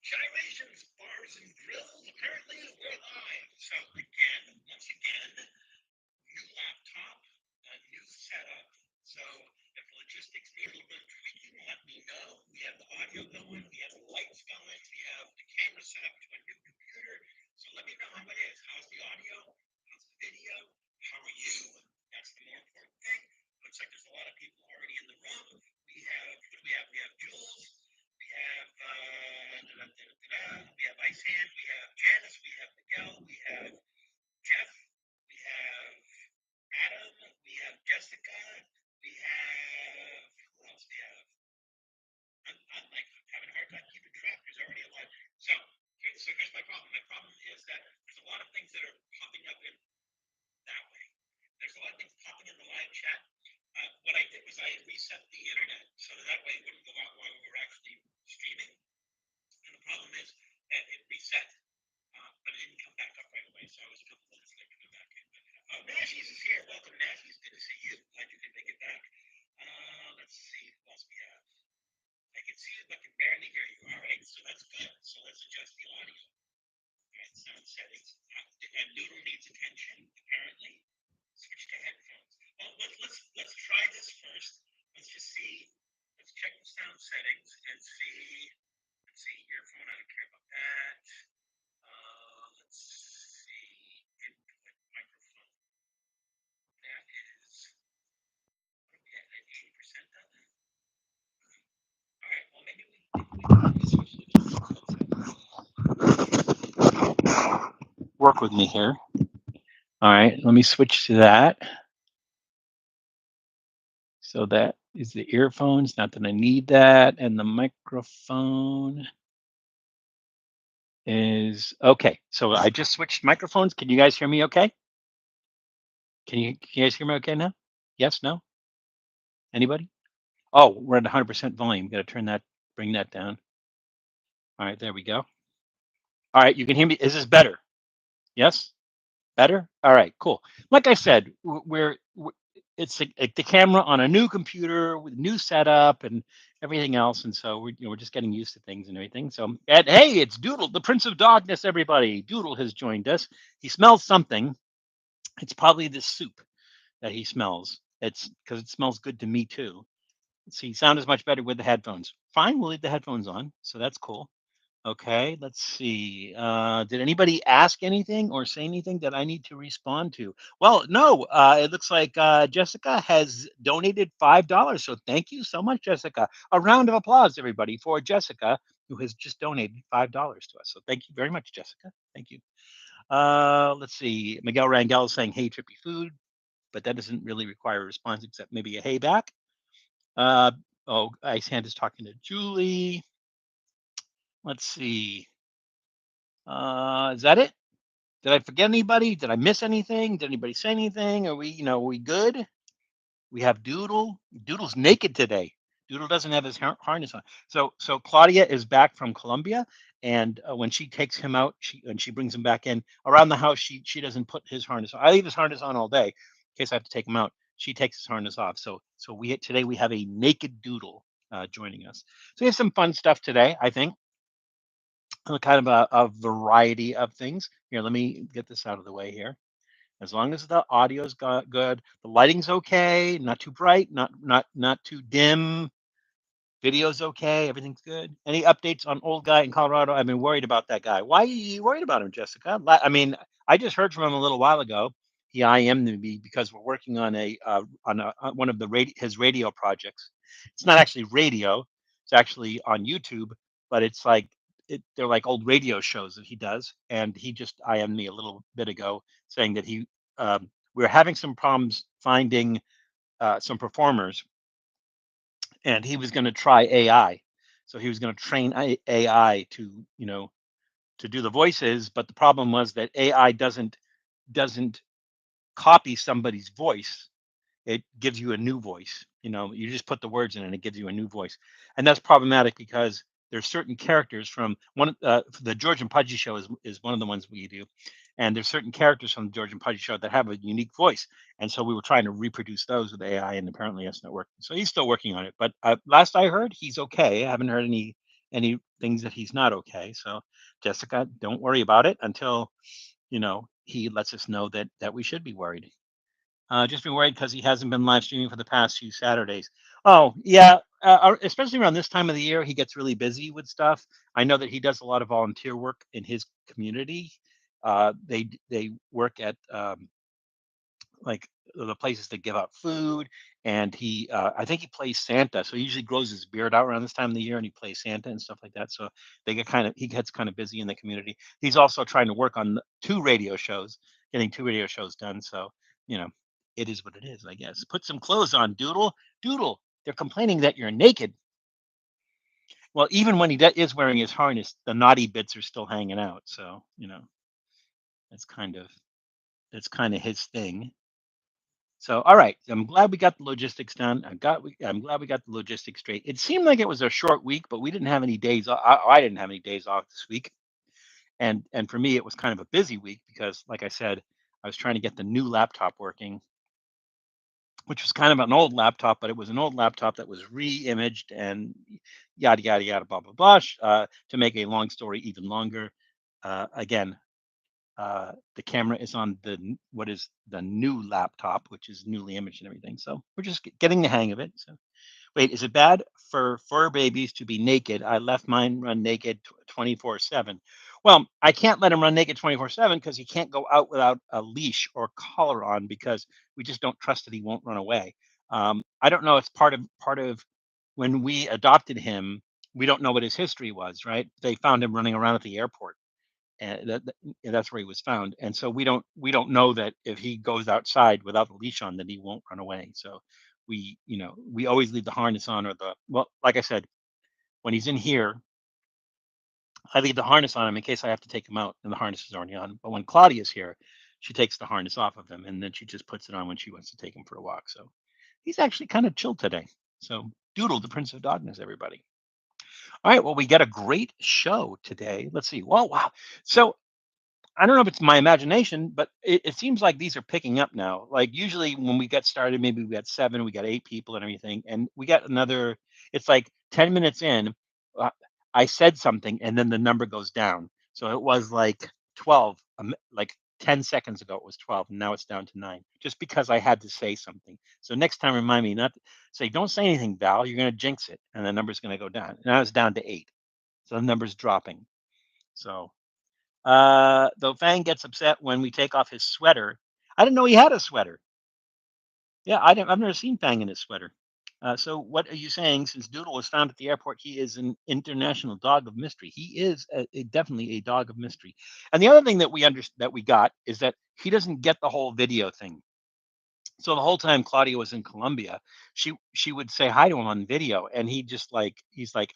Gyrations, bars, and grills. Apparently, we're live. So again, once again, new laptop, new setup. So if logistics need a little bit of tweaking, let me know. We have the audio going, we have the lights going, we have the camera set up to a new computer. So let me know how it is. How's the audio? How's the video? How are you? That's the more important thing. Looks like there's a lot of people already in the room. We have, what do we have? We have Jules. We have we have Ice Hand, we have Janice, we have Miguel, we have Jeff, we have Adam, we have Jessica, we have who else we have? I'm like having a hard time keeping track. There's already a lot. So here's my problem. My problem is that there's a lot of things that are popping up in that way. There's a lot of things popping in the live chat. What I did was I reset the internet so that way it wouldn't go out while we were actually streaming. And the problem is that it reset, but it didn't come back up right away. So I was a couple minutes late coming back in. But Nashies is here. Welcome, Nashies. Good to see you. Glad you could make it back. Let's see who else we have. I can see you, but can barely hear you. All right, so that's good. So let's adjust the audio. All right, sound settings. And Noodle needs attention, apparently. Switch to headphones. Well, let's try this first. Let's just see. Let's check the sound settings and see. Let's see earphone. I don't care about that. Let's see input microphone. That is. What are we at? 80% on that. All right. Well, maybe we switch to Work with me here. All right, let me switch to that. So that is the earphones, not that I need that. And the microphone is okay. So I just switched microphones. Can you guys hear me okay? Can you guys hear me okay now? Yes, no? Anybody? Oh, we're at 100% volume. Got to bring that down. All right, there we go. All right, you can hear me. Is this better? Yes? Better? All right, cool. Like I said, it's like the camera on a new computer with new setup and everything else, and so we're just getting used to things and everything. So, and hey, it's Doodle, the Prince of Darkness. Everybody, Doodle has joined us. He smells something. It's probably this soup that he smells. It's because it smells good to me too. See, sound is much better with the headphones. Fine, we'll leave the headphones on, so that's cool. Okay, let's see. Did anybody ask anything or say anything that I need to respond to? Well, no. It looks like Jessica has donated $5. So thank you so much, Jessica. A round of applause, everybody, for Jessica, who has just donated $5 to us. So thank you very much, Jessica. Thank you. Let's see. Miguel Rangel is saying, "Hey, Trippy Food," but that doesn't really require a response except maybe a hey back. Ice Hand is talking to Julie. Let's see. Is that it? Did I forget anybody? Did I miss anything? Did anybody say anything? Are we good? We have Doodle. Doodle's naked today. Doodle doesn't have his harness on. So Claudia is back from Colombia, and when she takes him out, she brings him back in around the house. She doesn't put his harness on. I leave his harness on all day in case I have to take him out. She takes his harness off. So we have a naked Doodle joining us. So we have some fun stuff today, I think. Kind of a variety of things. Here, let me get this out of the way here. As long as the audio's got good, the lighting's okay, not too bright, not too dim. Video's okay, everything's good. Any updates on old guy in Colorado? I've been worried about that guy. Why are you worried about him, Jessica? I mean, I just heard from him a little while ago. He IM'd me because we're working on one of his radio projects. It's not actually radio; it's actually on YouTube, but it's like they're like old radio shows that he does. And he just IM'd me a little bit ago saying that we were having some problems finding some performers, and he was going to try AI. So he was going to train AI to do the voices, but the problem was that AI doesn't copy somebody's voice. It gives you a new voice. You just put the words in and it gives you a new voice. And that's problematic because there's certain characters from the George and Pudgy show is one of the ones we do. And there's certain characters from the George and Pudgy show that have a unique voice. And so we were trying to reproduce those with AI, and apparently it's not working. So he's still working on it. But last I heard, he's okay. I haven't heard any things that he's not okay. So, Jessica, don't worry about it until he lets us know that we should be worried. Just be worried because he hasn't been live streaming for the past few Saturdays. Oh yeah, especially around this time of the year, he gets really busy with stuff. I know that he does a lot of volunteer work in his community. They work at like the places that give out food, and I think he plays Santa, so he usually grows his beard out around this time of the year, and he plays Santa and stuff like that. So he gets kind of busy in the community. He's also trying to work on two radio shows, getting two radio shows done. So you know it is what it is, I guess. Put some clothes on, Doodle. They're complaining that you're naked. Well, even when is wearing his harness, the naughty bits are still hanging out. So that's kind of that's kind of his thing. So, all right, I'm glad we got the logistics done. I'm glad we got the logistics straight. It seemed like it was a short week, but we didn't have any days. I didn't have any days off this week, and for me, it was kind of a busy week because, like I said, I was trying to get the new laptop working, which was kind of an old laptop, but it was an old laptop that was re-imaged and yada yada yada blah blah blah. To make a long story even longer, again, the camera is on what is the new laptop, which is newly imaged and everything. So we're just getting the hang of it. So wait, is it bad for fur babies to be naked? I left mine run naked 24/7. Well, I can't let him run naked 24/7 because he can't go out without a leash or collar on because we just don't trust that he won't run away. I don't know. It's part of when we adopted him. We don't know what his history was, right? They found him running around at the airport, and that's where he was found. And so we don't know that if he goes outside without the leash on, that he won't run away. So we always leave the harness on, or like I said, when he's in here, I leave the harness on him in case I have to take him out, and the harness is already on. But when Claudia's here, she takes the harness off of him, and then she just puts it on when she wants to take him for a walk. So he's actually kind of chill today. So Doodle, the Prince of Darkness, everybody. All right, well, we got a great show today. Let's see. Well, wow. So I don't know if it's my imagination, but it seems like these are picking up now. Like usually when we got started, maybe we got seven, we got eight people and everything, and we got another. It's like 10 minutes in, uh, I said something, and then the number goes down. So it was like 12, like 10 seconds ago it was 12, and now it's down to 9, just because I had to say something. So next time, remind me not to say, "Don't say anything, Val. You're going to jinx it," and the number's going to go down. Now it's down to 8, so the number's dropping. So though Fang gets upset when we take off his sweater. I didn't know he had a sweater. Yeah, I've never seen Fang in his sweater. So what are you saying? Since Doodle was found at the airport, he is an international dog of mystery. He is definitely a dog of mystery. And the other thing that we got is that he doesn't get the whole video thing. So the whole time Claudia was in Colombia, she would say hi to him on video, and he's like,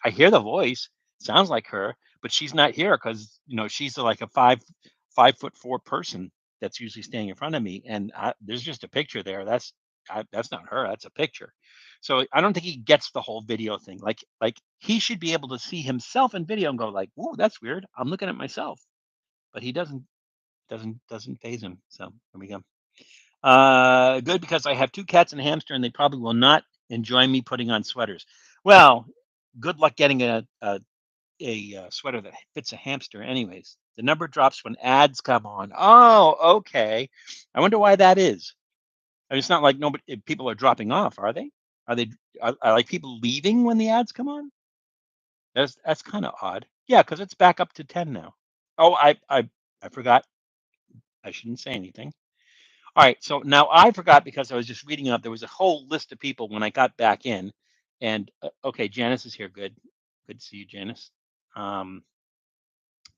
I hear the voice, sounds like her, but she's not here because she's like a 5'4" person that's usually staying in front of me, and there's just a picture there. That's not her. That's a picture. So I don't think he gets the whole video thing. Like he should be able to see himself in video and go like, "Whoa, that's weird. I'm looking at myself," but he doesn't phase him. So there we go. Good because I have two cats and a hamster, and they probably will not enjoy me putting on sweaters. Well, good luck getting a sweater that fits a hamster. Anyways, the number drops when ads come on. Oh, okay. I wonder why that is. I mean, it's not like nobody people are dropping off, are they? Are they are like people leaving when the ads come on? That's kind of odd. Yeah, because it's back up to 10 now. Oh, I forgot. I shouldn't say anything. All right, so now I forgot because I was just reading up. There was a whole list of people when I got back in, and okay, Janice is here. Good to see you, Janice. Um,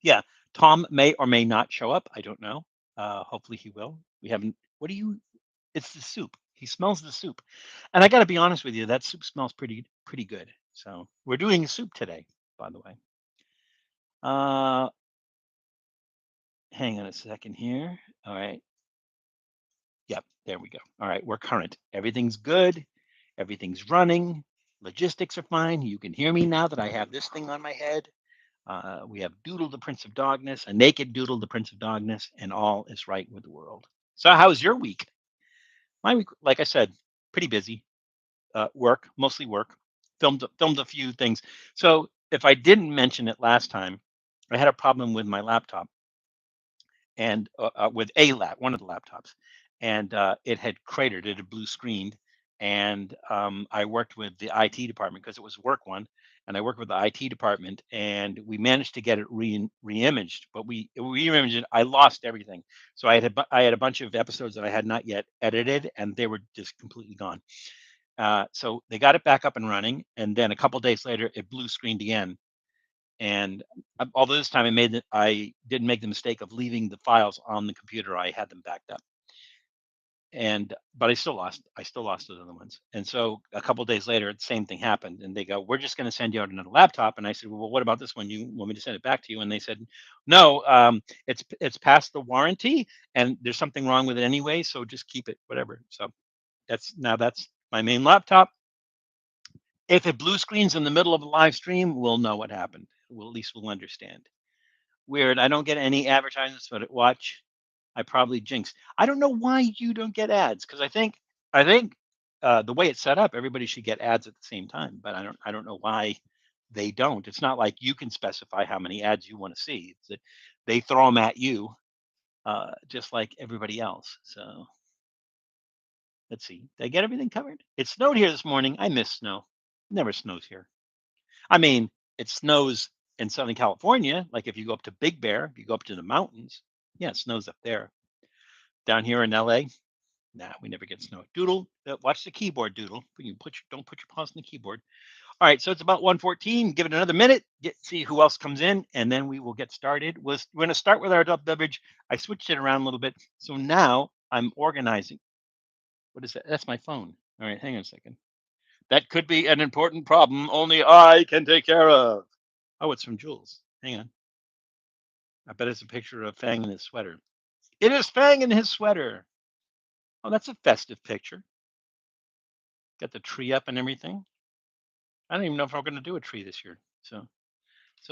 yeah, Tom may or may not show up. I don't know. Hopefully he will. We haven't. What do you? It's the soup. He smells the soup, and I got to be honest with you. That soup smells pretty good. So we're doing soup today, by the way. Uh, hang on a second here. All right. Yep, there we go. All right, we're current. Everything's good. Everything's running. Logistics are fine. You can hear me now that I have this thing on my head. We have Doodle, the Prince of Darkness, a naked Doodle, the Prince of Darkness, and all is right with the world. So, how was your week? My week, like I said, pretty busy. Work, mostly work. Filmed a few things. So, if I didn't mention it last time, I had a problem with my laptop and with one of the laptops, and it had cratered. It had blue screened, and I worked with the IT department because it was work one, and I worked with the IT department, and we managed to get it reimaged. But we reimaged it. I lost everything, so I had a bunch of episodes that I had not yet edited, and they were just completely gone. So they got it back up and running, and then a couple days later, it blue screened again. And although this time I didn't make the mistake of leaving the files on the computer, I had them backed up. And but I still lost those other ones. And so a couple days later, the same thing happened. And they go, "We're just going to send you out another laptop." And I said, "Well, what about this one? You want me to send it back to you?" And they said, "No, it's past the warranty, and there's something wrong with it anyway. So just keep it, whatever." So that's my main laptop. If it blue screens in the middle of a live stream, we'll know what happened. We'll at least we'll understand. Weird. I don't get any advertisements, but at watch, I probably jinxed. I don't know why you don't get ads because I think the way it's set up, everybody should get ads at the same time. But I don't know why they don't. It's not like you can specify how many ads you want to see. It's that they throw them at you, just like everybody else. So let's see. Did I get everything covered? It snowed here this morning. I miss snow. It never snows here. I mean, it snows in Southern California. Like if you go up to Big Bear, if you go up to the mountains, yeah, it snows up there. Down here in LA, nah, we never get snow. Doodle, watch the keyboard, Doodle. Don't put your paws on the keyboard. All right, so it's about 1:14. Give it another minute. See who else comes in, and then we will get started. We're going to start with our adult beverage. I switched it around a little bit, so now I'm organizing. What is that? That's my phone. All right, hang on a second. That could be an important problem only I can take care of. Oh, it's from Jules. Hang on. I bet it's a picture of Fang in his sweater. It is Fang in his sweater. Oh, that's a festive picture. Got the tree up and everything. I don't even know if we're going to do a tree this year. So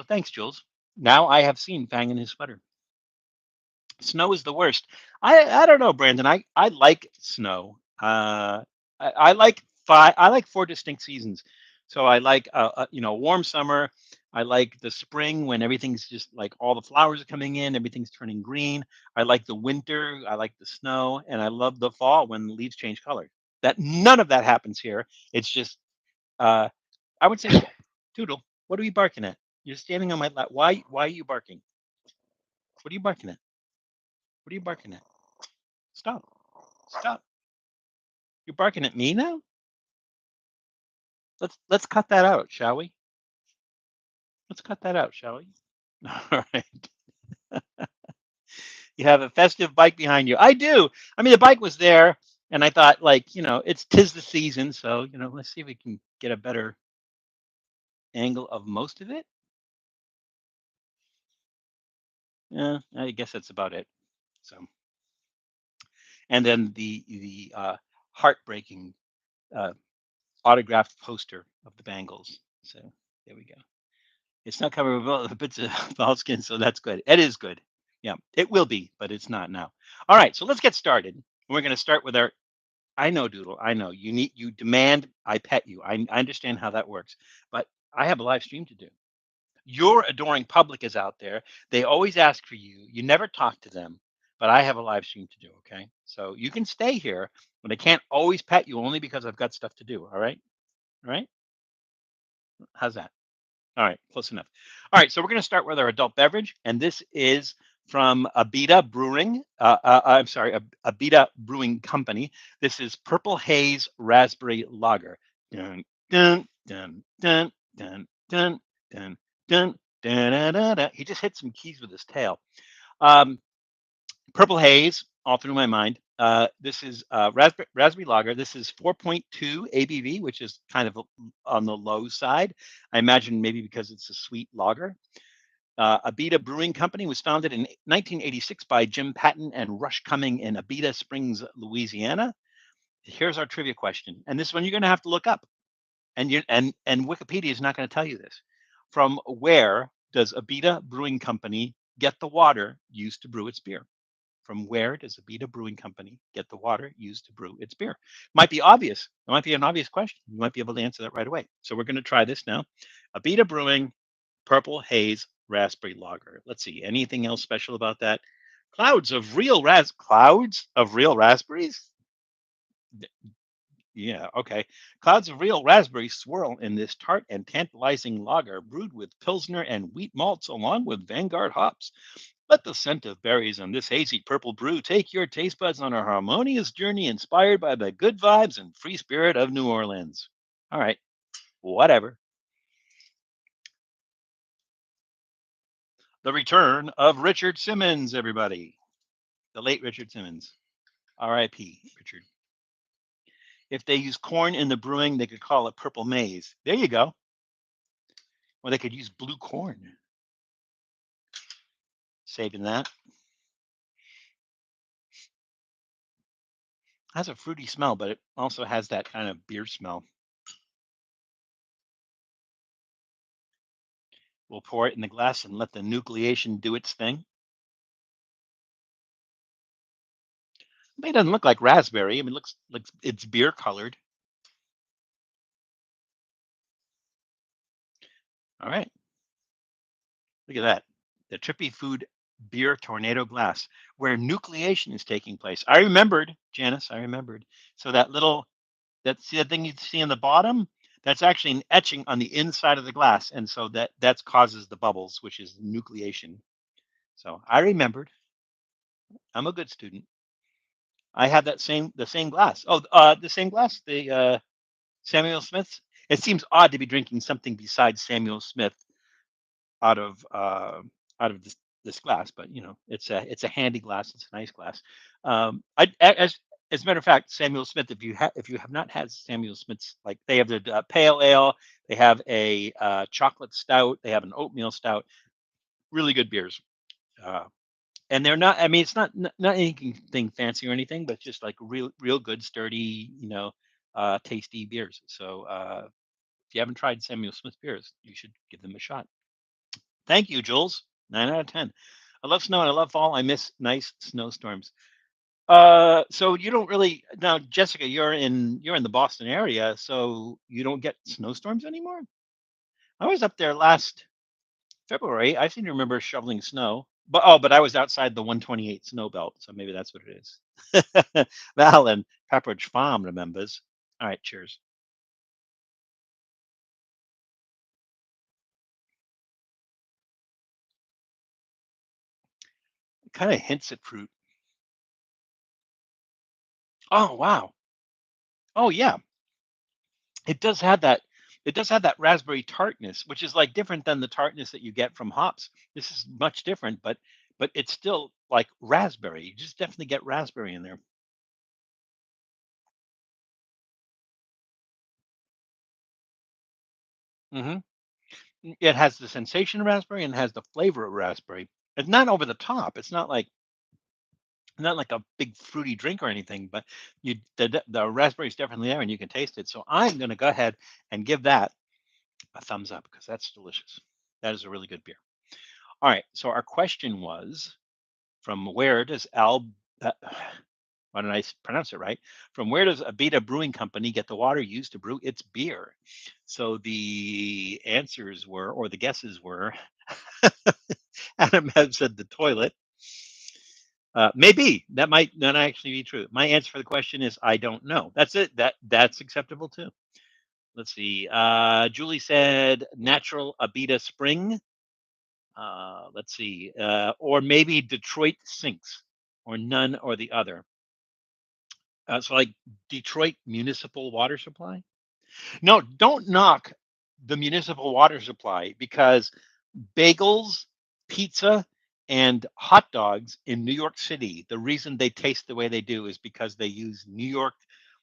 thanks, Jules. Now I have seen Fang in his sweater. Snow is the worst. I don't know, Brandon. I like snow. I like I like four distinct seasons. So I like warm summer. I like the spring when everything's just like all the flowers are coming in, everything's turning green. I like the winter. I like the snow, and I love the fall when the leaves change color. That none of that happens here. It's just uh, I would say, Toodle, what are you barking at? You're standing on my lap. Why are you barking? What are you barking at? What are you barking at? Stop. Stop. You're barking at me now? Let's cut that out, shall we? Let's cut that out, shall we? All right. You have a festive bike behind you. I do. I mean, the bike was there, and I thought, like, it's tis the season, so let's see if we can get a better angle of most of it. Yeah, I guess that's about it. So, and then the heartbreaking uh, autographed poster of the Bengals. So there we go. It's not covered with bits of foul skin, so that's good. It is good. Yeah, it will be, but it's not now. All right, so let's get started. We're going to start with our. I know, Doodle. I know you demand I pet you. I understand how that works, but I have a live stream to do. Your adoring public is out there. They always ask for you. You never talk to them, but I have a live stream to do. Okay, so you can stay here, but I can't always pet you only because I've got stuff to do. All right. How's that? All right, close enough. All right, so we're going to start with our adult beverage, and this is from Abita Brewing. I'm sorry, Abita Brewing Company. This is Purple Haze Raspberry Lager. Dun dun dun dun dun dun dun dun dun dun dun. Dun. He just hit some keys with his tail. Um, Purple Haze, all through my mind. This is raspberry lager. This is 4.2 ABV, which is kind of on the low side. I imagine maybe because it's a sweet lager. Abita Brewing Company was founded in 1986 by Jim Patton and Rush Cumming in Abita Springs, Louisiana. Here's our trivia question, and this one you're going to have to look up, and Wikipedia is not going to tell you this. From where does Abita Brewing Company get the water used to brew its beer? From where does Abita Brewing Company get the water used to brew its beer? Might be obvious. It might be an obvious question. You might be able to answer that right away. So we're going to try this now. Abita Brewing. Purple Haze Raspberry Lager. Let's see. Anything else special about that? Clouds of real raspberries? Yeah, okay. Clouds of real raspberries swirl in this tart and tantalizing lager brewed with Pilsner and wheat malts along with Vanguard hops. Let the scent of berries on this hazy purple brew take your taste buds on a harmonious journey inspired by the good vibes and free spirit of New Orleans. All right, whatever. The return of Richard Simmons, everybody. The late Richard Simmons. R.I.P. Richard. If they use corn in the brewing, they could call it purple maize. There you go. Or they could use blue corn. Saving that. Has a fruity smell, but it also has that kind of beer smell. We'll pour it in the glass and let the nucleation do its thing. It doesn't look like raspberry. I mean, it looks like it's beer colored. All right. Look at that. The Trippy Food Beer Tornado Glass, where nucleation is taking place. I remembered, Janice, I remembered. So see that thing you see on the bottom? That's actually an etching on the inside of the glass. And so that causes the bubbles, which is nucleation. So I remembered. I'm a good student. I had the same glass. Oh, the same glass, the Samuel Smith's. It seems odd to be drinking something besides Samuel Smith out of this glass, but it's a handy glass. It's a nice glass. As a matter of fact, Samuel Smith. If you have not had Samuel Smith's, like they have the pale ale, they have a chocolate stout, they have an oatmeal stout. Really good beers. Uh, and they're not. I mean, it's not anything fancy or anything, but just like real good, sturdy, tasty beers. So if you haven't tried Samuel Smith beers, you should give them a shot. Thank you, Jules. 9 out of 10. I love snow and I love fall. I miss nice snowstorms. So you don't really now, Jessica. You're in the Boston area, so you don't get snowstorms anymore. I was up there last February. I seem to remember shoveling snow, but I was outside the 128 snow belt, so maybe that's what it is. Val and Pepperidge Farm remembers. All right, cheers. It kind of hints at fruit. Oh wow. Oh yeah. It does have that. It does have that raspberry tartness, which is like different than the tartness that you get from hops. This is much different, but it's still like raspberry. You just definitely get raspberry in there. Hmm. It has the sensation of raspberry and has the flavor of raspberry. It's not over the top. It's not like a big fruity drink or anything, but the raspberry is definitely there and you can taste it. So I'm going to go ahead and give that a thumbs up because that's delicious. That is a really good beer. All right. So our question was, from where does uh, why don't I pronounce it right? From where does Abita Brewing Company get the water used to brew its beer? So the answers were, or the guesses were, Adam had said the toilet. Maybe that might not actually be true. My answer for the question is I don't know. That's it. That's acceptable too. Let's see. Julie said natural Abita Spring. Let's see. Or maybe Detroit sinks, or none or the other. So like Detroit municipal water supply. No, don't knock the municipal water supply because bagels, pizza, and hot dogs in New York City, the reason they taste the way they do is because they use New York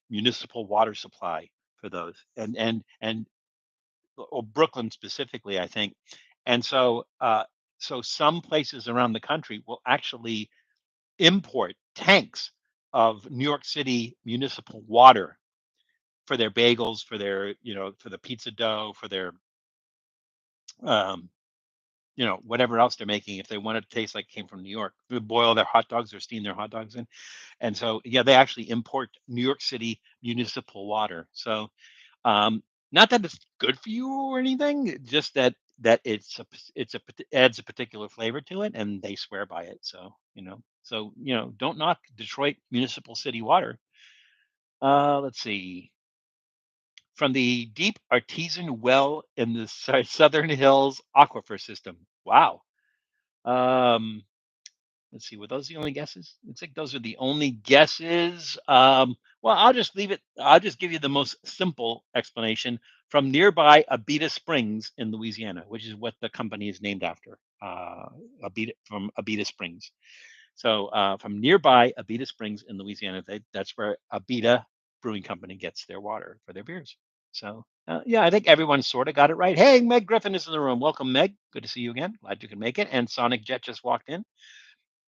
municipal water supply for those, and or Brooklyn specifically, I think. And so some places around the country will actually import tanks of New York City municipal water for their bagels, for their, for the pizza dough, for their, um, whatever else they're making. If they want it to taste like it came from New York, they boil their hot dogs or steam their hot dogs in. And so, yeah, they actually import New York City municipal water. So, not that it's good for you or anything, just that that adds a particular flavor to it, and they swear by it. So don't knock Detroit Municipal City Water. Let's see. From the deep artesian well in the Southern Hills Aquifer System. Wow. Um, let's see. Were those the only guesses? Looks like those are the only guesses. Well, I'll just leave it. I'll just give you the most simple explanation from nearby Abita Springs in Louisiana, which is what the company is named after. Abita Springs. So from nearby Abita Springs in Louisiana, that's where Abita Brewing Company gets their water for their beers. So yeah, I think everyone sort of got it right. Hey, Meg Griffin is in the room. Welcome, Meg. Good to see you again. Glad you can make it. And Sonic Jet just walked in.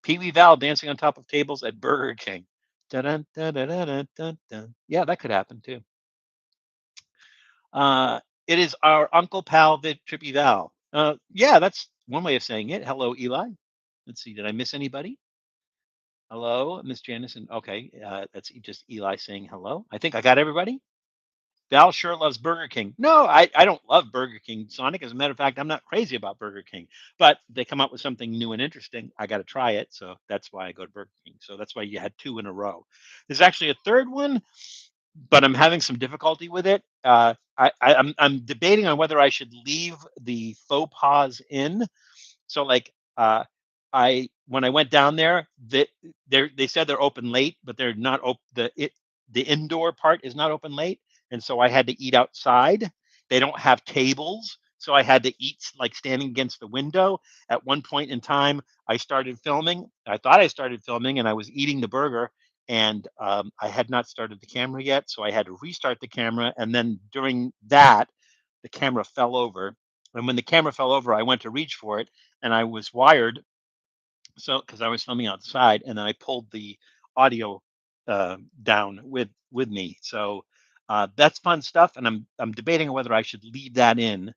Pee Wee Val dancing on top of tables at Burger King. Dun, dun, dun, dun, dun, dun, dun. Yeah, that could happen too. It is our Uncle Pal, Trippy Val. Yeah, that's one way of saying it. Hello, Eli. Let's see. Did I miss anybody? Hello, Miss Janison. Okay, that's just Eli saying hello. I think I got everybody. Val sure loves Burger King. No, I don't love Burger King, Sonic. As a matter of fact, I'm not crazy about Burger King. But they come up with something new and interesting. I got to try it. So that's why I go to Burger King. So that's why you had two in a row. There's actually a third one, but I'm having some difficulty with it. I'm debating on whether I should leave the faux pas in. So like I when I went down there, they said they're open late, but they're not open. The indoor part is not open late, and so I had to eat outside. They don't have tables, so I had to eat like standing against the window. At one point in time, I started filming. I thought I started filming, and I was eating the burger, and I had not started the camera yet, so I had to restart the camera. And then during that, the camera fell over. And when the camera fell over, I went to reach for it, and I was wired so because I was filming outside, and then I pulled the audio down with me. So that's fun stuff, and I'm debating whether I should leave that in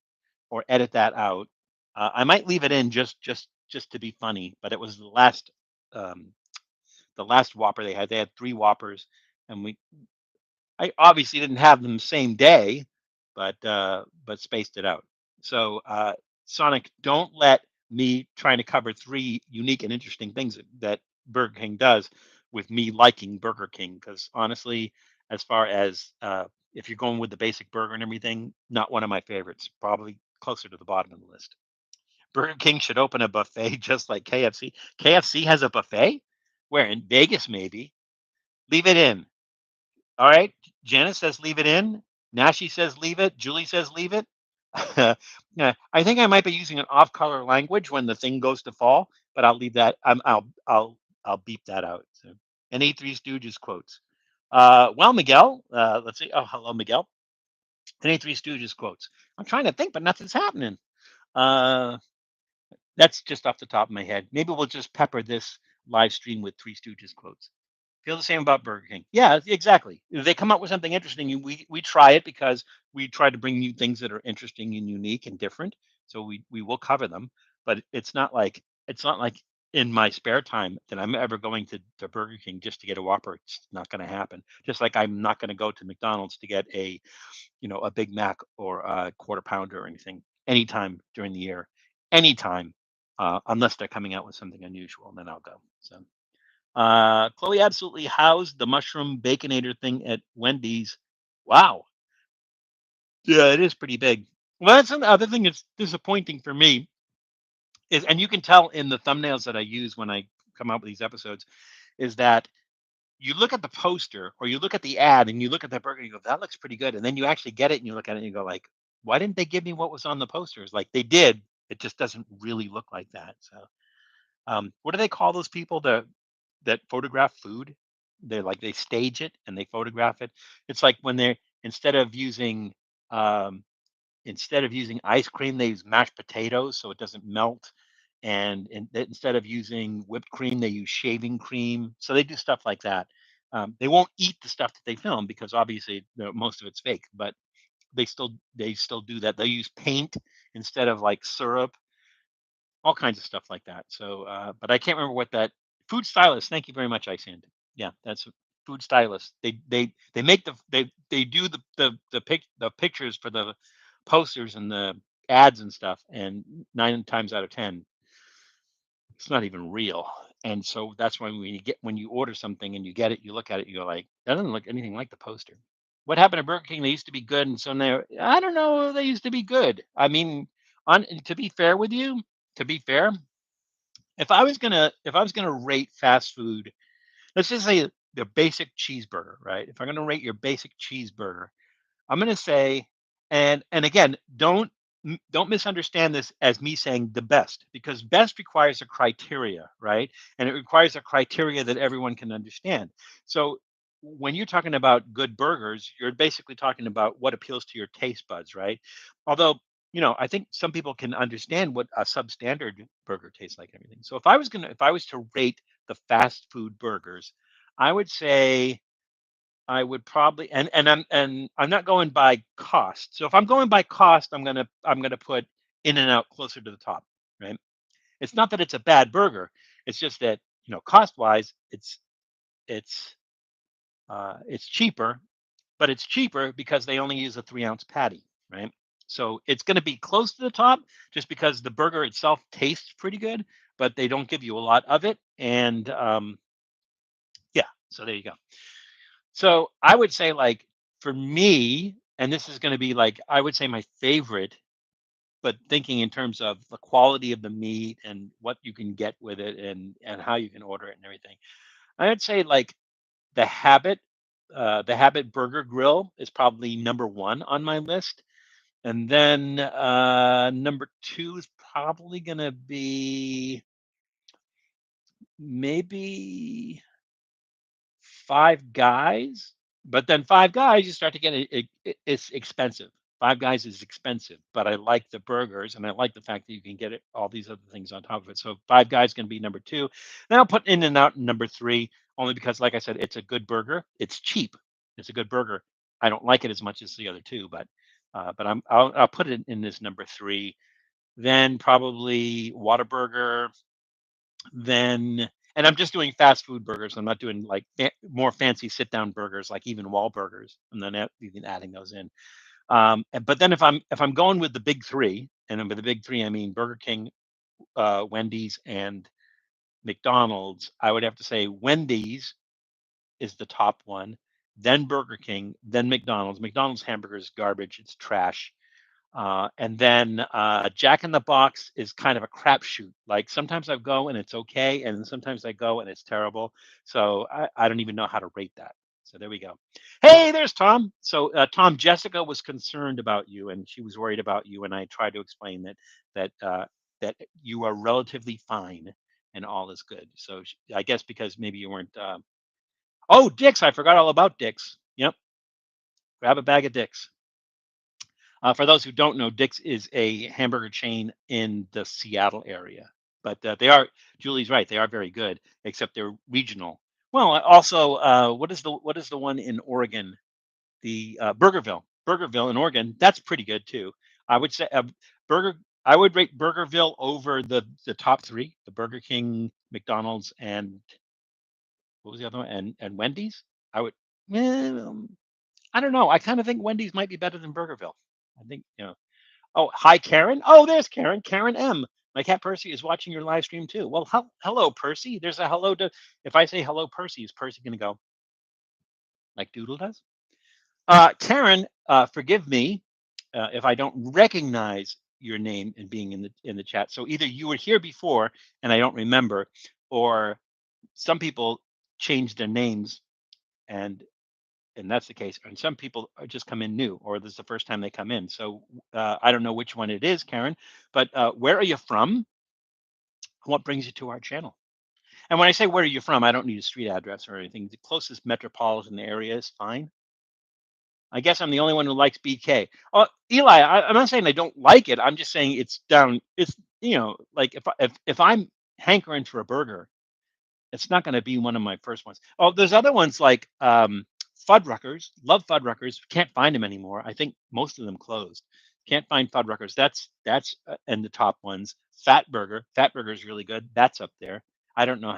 or edit that out. I might leave it in just to be funny, but it was um, the last Whopper they had. They had three Whoppers, and I obviously didn't have them same day, but spaced it out. So Sonic, don't let me trying to cover three unique and interesting things that Burger King does with me liking Burger King. Because honestly, as far as if you're going with the basic burger and everything, not one of my favorites. Probably closer to the bottom of the list. Burger King should open a buffet just like KFC. KFC has a buffet. Where in Vegas, maybe. Leave it in. All right. Janice says leave it in. Nashi says leave it. Julie says leave it. Yeah, I think I might be using an off-color language when the thing goes to fall, but I'll leave that. I'll beep that out. So, and A3 Stooges quotes. Well, Miguel, let's see. Oh, hello, Miguel. And A3 Stooges quotes. I'm trying to think, but nothing's happening. Uh, that's just off the top of my head. Maybe we'll just pepper this live stream with Three Stooges quotes. Feel the same about Burger King. Yeah, exactly. If they come up with something interesting, we try it because we try to bring you things that are interesting and unique and different. So we will cover them, but it's not like in my spare time that I'm ever going to Burger King just to get a Whopper. It's not going to happen. Just like I'm not going to go to McDonald's to get a Big Mac or a quarter pounder or anything anytime during the year, anytime, unless they're coming out with something unusual, and then I'll go. So. Chloe absolutely housed the mushroom baconator thing at Wendy's. Wow. Yeah, it is pretty big. Well, that's the other thing that's disappointing for me is, and you can tell in the thumbnails that I use when I come out with these episodes, is that you look at the poster or you look at the ad and you look at that burger and you go, that looks pretty good. And then you actually get it and you look at it and you go like, why didn't they give me what was on the posters? Like they did. It just doesn't really look like that. So what do they call those people that photograph food? They stage it and they photograph it. It's like when they're instead of using um, instead of using ice cream, they use mashed potatoes so it doesn't melt. And instead of using whipped cream, they use shaving cream. So they do stuff like that. They won't eat the stuff that they film because obviously most of it's fake, but they still do that. They use paint instead of like syrup, all kinds of stuff like that. So, but I can't remember what that food stylist. Thank you very much, Iceland. Yeah, that's food stylist. They make they do the pictures for the posters and ads and stuff, and 9 times out of 10, it's not even real. And so that's why when you order something and you get it, you look at it, you go like, that doesn't look anything like the poster. What happened to Burger King? They used to be good, and so now I don't know. They used to be good. I mean, on to be fair with you, to be fair, if I was gonna rate fast food, let's just say the basic cheeseburger, right? If I'm gonna rate your basic cheeseburger, I'm going to say, and again, don't misunderstand this as me saying the best, because best requires a criteria, right? And it requires a criteria that everyone can understand. So when you're talking about good burgers, you're basically talking about what appeals to your taste buds, right? Although, I think some people can understand what a substandard burger tastes like and everything. So if I was to rate the fast food burgers, I would say I would probably, and I'm not going by cost. So if I'm going by cost, I'm gonna put In and Out closer to the top, right? It's not that it's a bad burger. It's just that, cost wise, it's cheaper, but it's cheaper because they only use a 3-ounce patty, right? So it's going to be close to the top just because the burger itself tastes pretty good, but they don't give you a lot of it. And yeah, so there you go. So I would say, like, for me, and this is going to be like, I would say my favorite, but thinking in terms of the quality of the meat and what you can get with it, and how you can order it and everything. I would say like the Habit, the Habit Burger Grill is probably number one on my list, and then number two is probably going to be maybe Five Guys, but then Five Guys, you start to get it's expensive. Five Guys is expensive, but I like the burgers and I like the fact that you can get all these other things on top of it. So Five Guys can be number two. Then I'll put In and Out in number three, only because, like I said, it's a good burger. It's cheap. It's a good burger. I don't like it as much as the other two, but I'll put it in this number three. Then probably Whataburger, then and I'm just doing fast food burgers. I'm not doing like more fancy sit down burgers like even wall burgers. I'm not even adding those in. But then if I'm going with the big three, and with the big three I mean Burger King, Wendy's, and McDonald's, I would have to say Wendy's is the top one, then Burger King, then McDonald's. McDonald's hamburger is garbage. It's trash. And then Jack in the Box is kind of a crapshoot. Like sometimes I go and it's okay, and sometimes I go and it's terrible. So I don't even know how to rate that. So there we go. Hey, there's Tom. So Tom, Jessica was concerned about you, and she was worried about you, and I tried to explain that you are relatively fine and all is good. So I guess because maybe you weren't. Oh, Dick's! I forgot all about Dick's. Yep, grab a bag of Dick's. For those who don't know, Dick's is a hamburger chain in the Seattle area, but Julie's right, they are very good, except they're regional. Well, also, what is the one in Oregon? The Burgerville in Oregon. That's pretty good too. I would say Burger. I would rate Burgerville over the top three: the Burger King, McDonald's, and what was the other one? And Wendy's. I would. Well, I don't know. I kind of think Wendy's might be better than Burgerville. I think. Oh, hi, Karen. Oh, there's Karen. Karen M. My cat Percy is watching your live stream too. Well, hello, Percy. There's a hello to. If I say hello, Percy, is Percy going to go like Doodle does? Karen, forgive me if I don't recognize your name and being in the chat. So either you were here before and I don't remember, or some people change their names, and that's the case. And some people just come in new, or this is the first time they come in. So I don't know which one it is, Karen. But where are you from? What brings you to our channel? And when I say where are you from, I don't need a street address or anything. The closest metropolitan area is fine. I guess I'm the only one who likes BK. Oh, Eli, I'm not saying I don't like it. I'm just saying it's down. It's like if I'm hankering for a burger, it's not going to be one of my first ones. Oh, there's other ones like Fuddruckers. Love Fuddruckers. Can't find them anymore. I think most of them closed. Can't find Fuddruckers. That's in the top ones. Fat Burger. Fat Burger is really good. That's up there. I don't know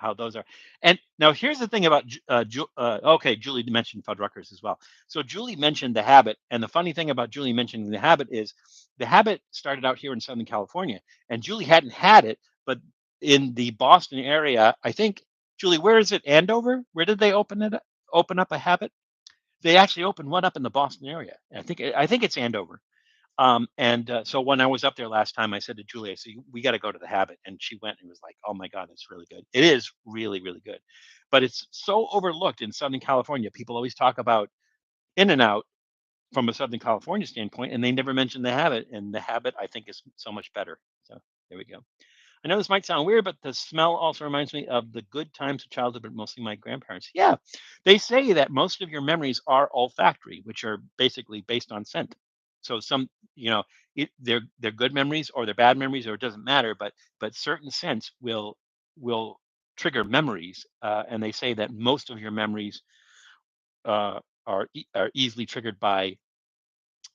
how those are. And now here's the thing about okay, Julie mentioned Fuddruckers as well. So Julie mentioned the habit, and the funny thing about Julie mentioning the habit is the habit started out here in Southern California, and Julie hadn't had it, but in the Boston area, I think Julie, where is it? Andover? Where did they open up a habit? They actually opened one up in the Boston area. I think it's Andover. And so when I was up there last time, I said to Julie, I said, we got to go to the Habit. And she went and was like, oh my God, it's really good. It is really, really good. But it's so overlooked in Southern California. People always talk about In and Out from a Southern California standpoint, and they never mention the Habit. And the Habit, I think, is so much better. So there we go. I know this might sound weird, but the smell also reminds me of the good times of childhood, but mostly my grandparents. Yeah, they say that most of your memories are olfactory, which are basically based on scent. So some, you know, they're good memories or they're bad memories, or it doesn't matter. But certain scents will trigger memories, and they say that most of your memories are easily triggered by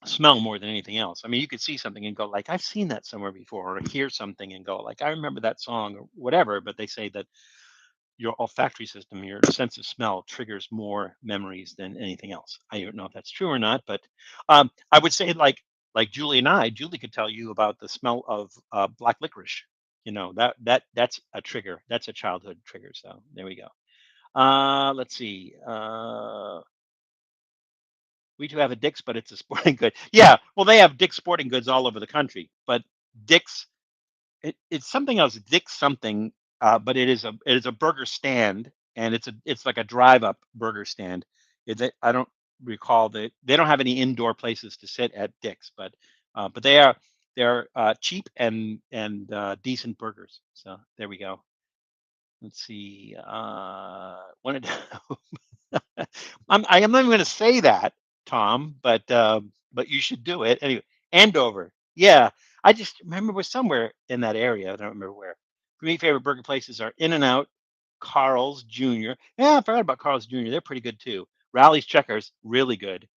smell more than anything else. I mean, you could see something and go like, I've seen that somewhere before, or hear something and go like, I remember that song or whatever. But they say that your olfactory system, your sense of smell, triggers more memories than anything else. I don't know if that's true or not, but I would say like Julie and Julie could tell you about the smell of black licorice. You know that's a trigger. That's a childhood trigger. So there we go. Let's see. We do have a Dick's, but it's a sporting good. Yeah, well, they have Dick's Sporting Goods all over the country, but Dick's it's something else. Dick's something, but it is a burger stand, and it's like a drive up burger stand. I don't recall that they don't have any indoor places to sit at Dick's, but they're cheap and decent burgers. So there we go. Let's see. When it, I'm not even going to say that, Tom, but you should do it anyway. Andover, yeah. I just remember we're somewhere in that area. I don't remember where. My favorite burger places are In and Out, Carl's Jr. Yeah, I forgot about Carl's Jr. They're pretty good too. Rally's Checkers, really good,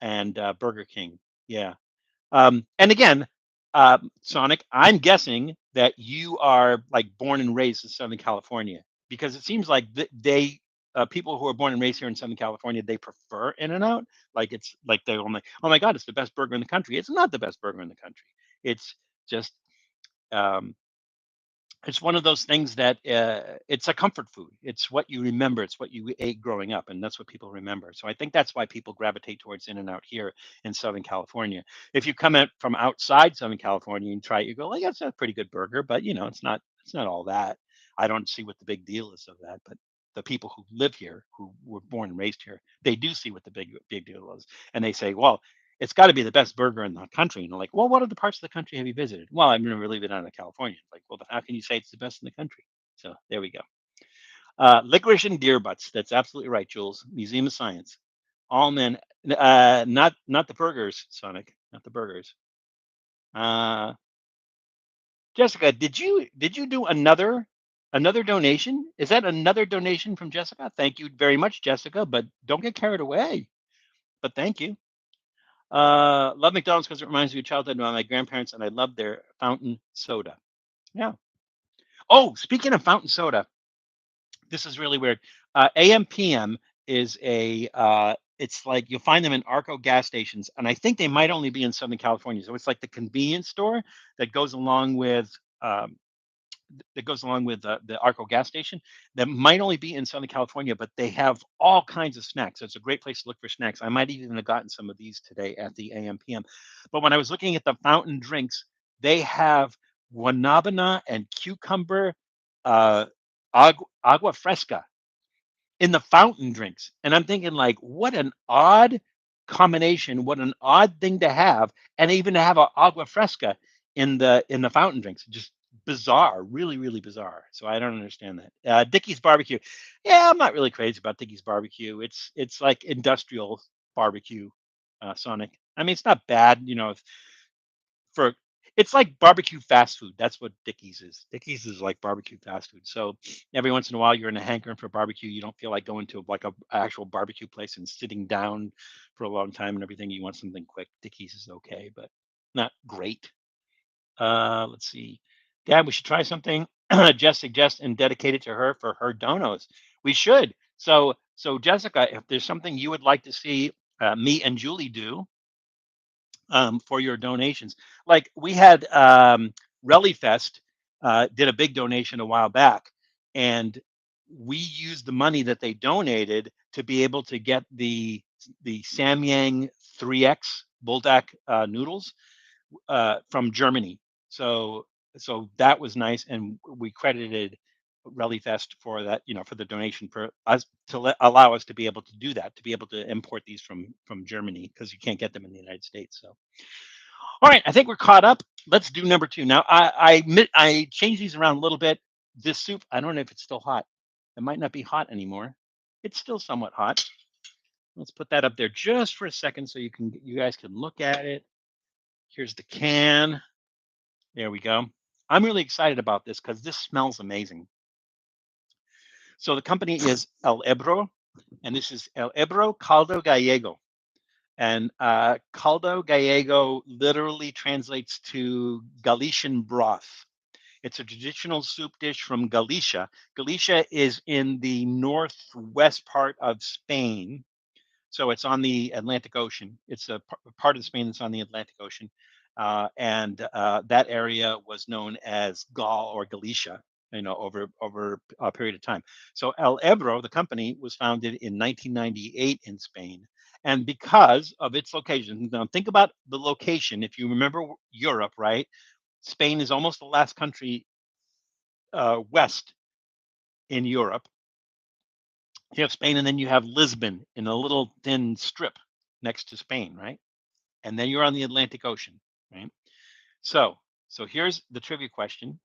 and Burger King. Yeah. And again, Sonic, I'm guessing that you are like born and raised in Southern California because it seems like they people who are born and raised here in Southern California, they prefer In and Out. Like it's like they're only, oh my God, it's the best burger in the country. It's not the best burger in the country. It's just um, it's one of those things that it's a comfort food. It's what you remember. It's what you ate growing up, and that's what people remember. So I think that's why people gravitate towards In and Out here in Southern California. If you come in from outside Southern California and try it, you go, "Well, yeah, it's a pretty good burger," but it's not all that. I don't see what the big deal is of that, but the people who live here, who were born and raised here, they do see what the big deal is, and they say, "Well, it's got to be the best burger in the country." And they're like, well, what other parts of the country have you visited? Well, I've never really been out of California. Like, well, then how can you say it's the best in the country? So there we go. Licorice and deer butts. That's absolutely right, Jules. Museum of Science. All men, not the burgers, Sonic, not the burgers. Uh, Jessica, did you do another donation? Is that another donation from Jessica? Thank you very much, Jessica. But don't get carried away. But thank you. Love McDonald's because it reminds me of childhood with my grandparents, and I love their fountain soda. Yeah. Oh, speaking of fountain soda, this is really weird. AMPM is it's like you'll find them in Arco gas stations, and I think they might only be in Southern California. So it's like the convenience store that goes along with um, the Arco gas station that might only be in Southern California, but they have all kinds of snacks. So it's a great place to look for snacks. I might even have gotten some of these today at the AMPM. But when I was looking at the fountain drinks, they have guanabana and cucumber uh, agua fresca in the fountain drinks. And I'm thinking, like, what an odd combination, what an odd thing to have, and even to have a agua fresca in the fountain drinks. Just bizarre, really, really bizarre. So I don't understand that. Dickie's barbecue. Yeah, I'm not really crazy about Dickie's barbecue. It's like industrial barbecue, Sonic. I mean, it's not bad, for it's like barbecue fast food. That's what Dickies is. Dickies is like barbecue fast food. So every once in a while, you're in a hankering for barbecue. You don't feel like going to like a actual barbecue place and sitting down for a long time and everything. You want something quick. Dickies is okay, but not great. Let's see. Dad, we should try something. Jess suggests and dedicate it to her for her donos. We should. So Jessica, if there's something you would like to see me and Julie do for your donations, like we had Rally Fest did a big donation a while back, and we used the money that they donated to be able to get the Samyang 3X Buldak noodles from Germany. So so that was nice, and we credited Rally Fest for that, for the donation for us to allow us to be able to do that, to be able to import these from Germany because you can't get them in the United States. So, all right, I think we're caught up. Let's do number two. Now, I changed these around a little bit. This soup, I don't know if it's still hot. It might not be hot anymore. It's still somewhat hot. Let's put that up there just for a second so you guys can look at it. Here's the can. There we go. I'm really excited about this because this smells amazing. So the company is El Ebro, and this is El Ebro Caldo Gallego. And caldo gallego literally translates to Galician broth. It's a traditional soup dish from Galicia. Galicia is in the northwest part of Spain. So it's on the Atlantic Ocean. It's a part of Spain that's on the Atlantic Ocean. And that area was known as Gaul or Galicia, over a period of time. So El Ebro, the company, was founded in 1998 in Spain. And because of its location, now think about the location. If you remember Europe, right? Spain is almost the last country west in Europe. You have Spain, and then you have Lisbon in a little thin strip next to Spain, right? And then you're on the Atlantic Ocean, right? So, so here's the trivia question.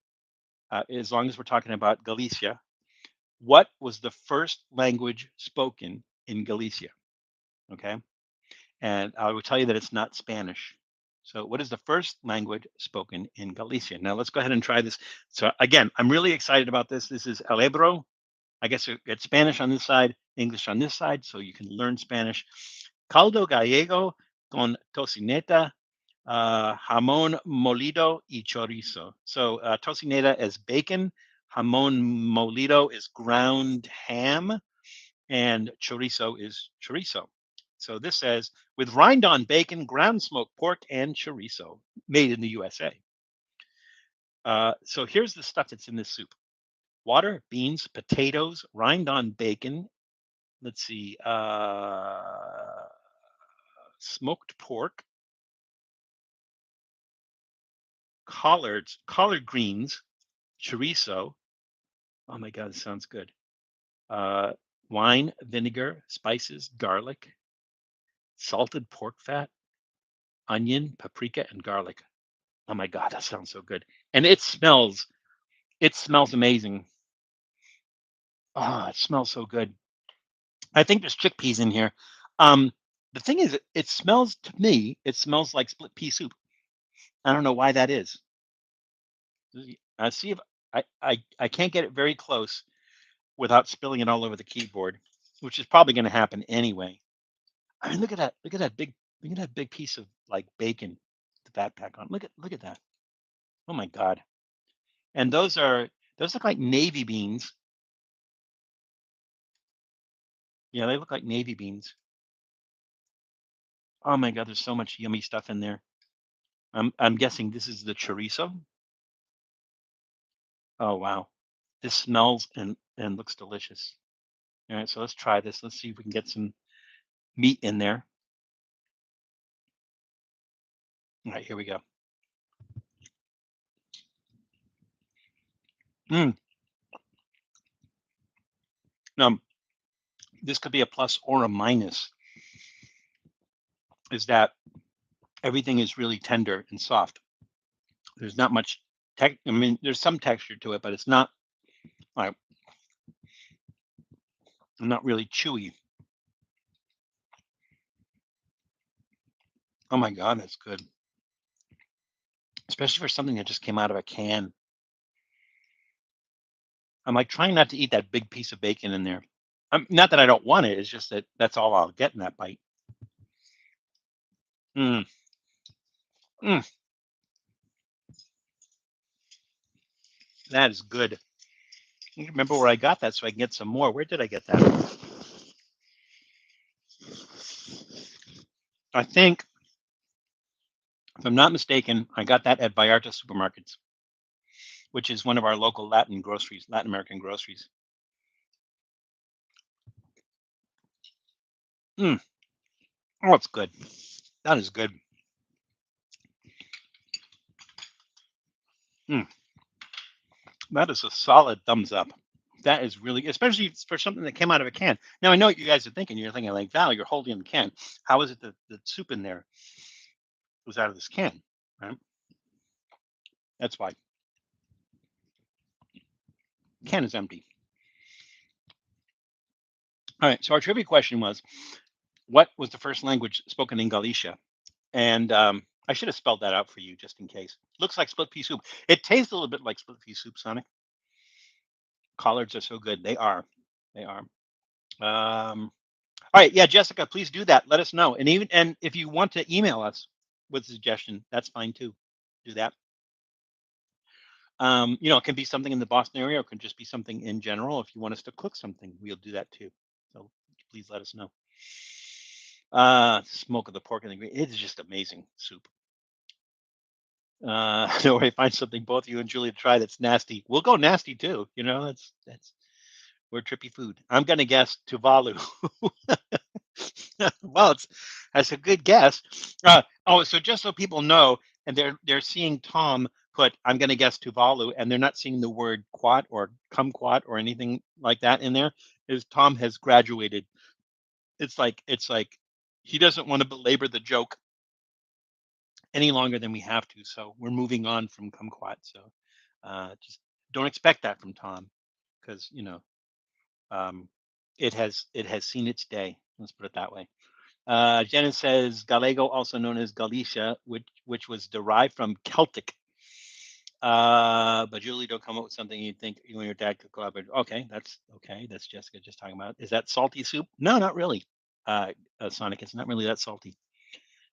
As long as we're talking about Galicia, what was the first language spoken in Galicia? Okay, and I will tell you that it's not Spanish. So, what is the first language spoken in Galicia? Now, let's go ahead and try this. So, again, I'm really excited about this. This is El Ebro. I guess it's Spanish on this side, English on this side, so you can learn Spanish. Caldo gallego con tocineta, jamón molido y chorizo. So tocineta is bacon, jamón molido is ground ham, and chorizo is chorizo. So this says with rind on bacon, ground smoked pork, and chorizo, made in the USA. So here's the stuff that's in this soup: water, beans, potatoes, rind on bacon. Let's see, smoked pork, collard greens, chorizo. Oh my God, it sounds good. Uh, Wine, vinegar, spices, garlic, salted pork fat, onion, paprika, and garlic. Oh my God, that sounds so good. And it smells amazing. Oh, it smells so good. I think there's chickpeas in here. Um, the thing is, it smells to me, it smells like split pea soup. I don't know why that is. I see if I can't get it very close without spilling it all over the keyboard, which is probably going to happen anyway. I mean, look at that! Look at that big piece of like bacon, the fat pack on. Look at that! Oh my God! And those look like navy beans. Yeah, they look like navy beans. Oh my God! There's so much yummy stuff in there. I'm guessing this is the chorizo. Oh wow! This smells and looks delicious. All right, so let's try this. Let's see if we can get some meat in there. All right, here we go. Mm. Um, this could be a plus or a minus. Is that everything is really tender and soft. There's not much tech. I mean, there's some texture to it, but it's not like not really chewy. Oh my God, that's good, especially for something that just came out of a can. I'm like trying not to eat that big piece of bacon in there. Not that I don't want it. It's just that that's all I'll get in that bite. Mm, mm. That is good. I remember where I got that so I can get some more. Where did I get that? I think, if I'm not mistaken, I got that at Vallarta Supermarkets, which is one of our local Latin groceries, Latin American groceries. Mm. Oh, it's good. That is good. Mm. That is a solid thumbs up. That is really, especially for something that came out of a can. Now I know what you guys are thinking. You're thinking like, Val, you're holding the can. How is it that the soup in there was out of this can? Right? That's why. Can is empty. All right. So our trivia question was, what was the first language spoken in Galicia? And I should have spelled that out for you just in case. Looks like split pea soup. It tastes a little bit like split pea soup, Sonic. Collards are so good. They are. They are. All right. Yeah, Jessica, please do that. Let us know. And if you want to email us with a suggestion, that's fine too. Do that. It can be something in the Boston area, or it can just be something in general. If you want us to cook something, we'll do that too. So please let us know. Smoke of the pork and the green. It's just amazing soup. Don't worry, find something both you and Julia try that's nasty. We'll go nasty too. That's we're trippy food. I'm gonna guess Tuvalu. Well, that's a good guess. So just so people know, and they're seeing Tom put, I'm gonna guess Tuvalu, and they're not seeing the word quat or kumquat or anything like that in there. Is Tom has graduated. It's like he doesn't want to belabor the joke any longer than we have to. So we're moving on from kumquat. So just don't expect that from Tom, because um, it has seen its day. Let's put it that way. Janet says Gallego, also known as Galicia, which was derived from Celtic. But Julie, don't come up with something you think you and your dad could collaborate. Okay, that's okay. That's Jessica just talking about. Is that salty soup? No, not really. Sonic, it's not really that salty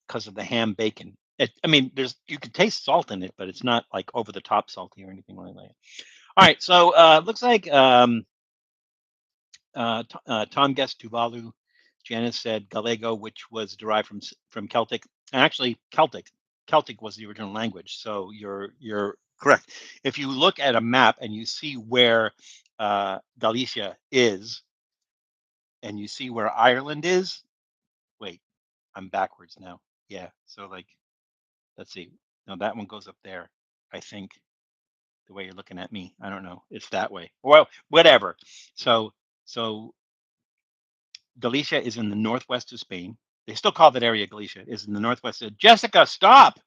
because of the ham bacon. I mean, you can taste salt in it, but it's not like over the top salty or anything like that. All right, so looks like Tom guessed Tuvalu. Janice said Gallego, which was derived from Celtic. And actually, Celtic was the original language. So you're correct. If you look at a map and you see where Galicia is, and you see where Ireland is, wait, I'm backwards now. Yeah. So like, let's see. No, that one goes up there. I think the way you're looking at me. I don't know. It's that way. Well, whatever. So Galicia is in the northwest of Spain. They still call that area Galicia. Is in the northwest of Jessica. Stop.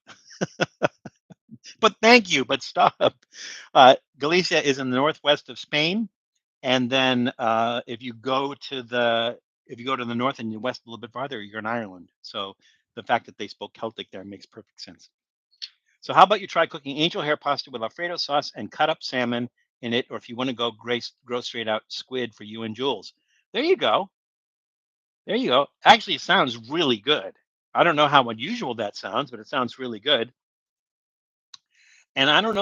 But thank you. But stop. Galicia is in the northwest of Spain, and then if you go to the north and the west a little bit farther, you're in Ireland. So the fact that they spoke Celtic there makes perfect sense. So how about you try cooking angel hair pasta with Alfredo sauce and cut up salmon in it, or if you want to grow straight out squid for you and Jules. There you go. There you go. Actually, it sounds really good. I don't know how unusual that sounds, but it sounds really good. And I don't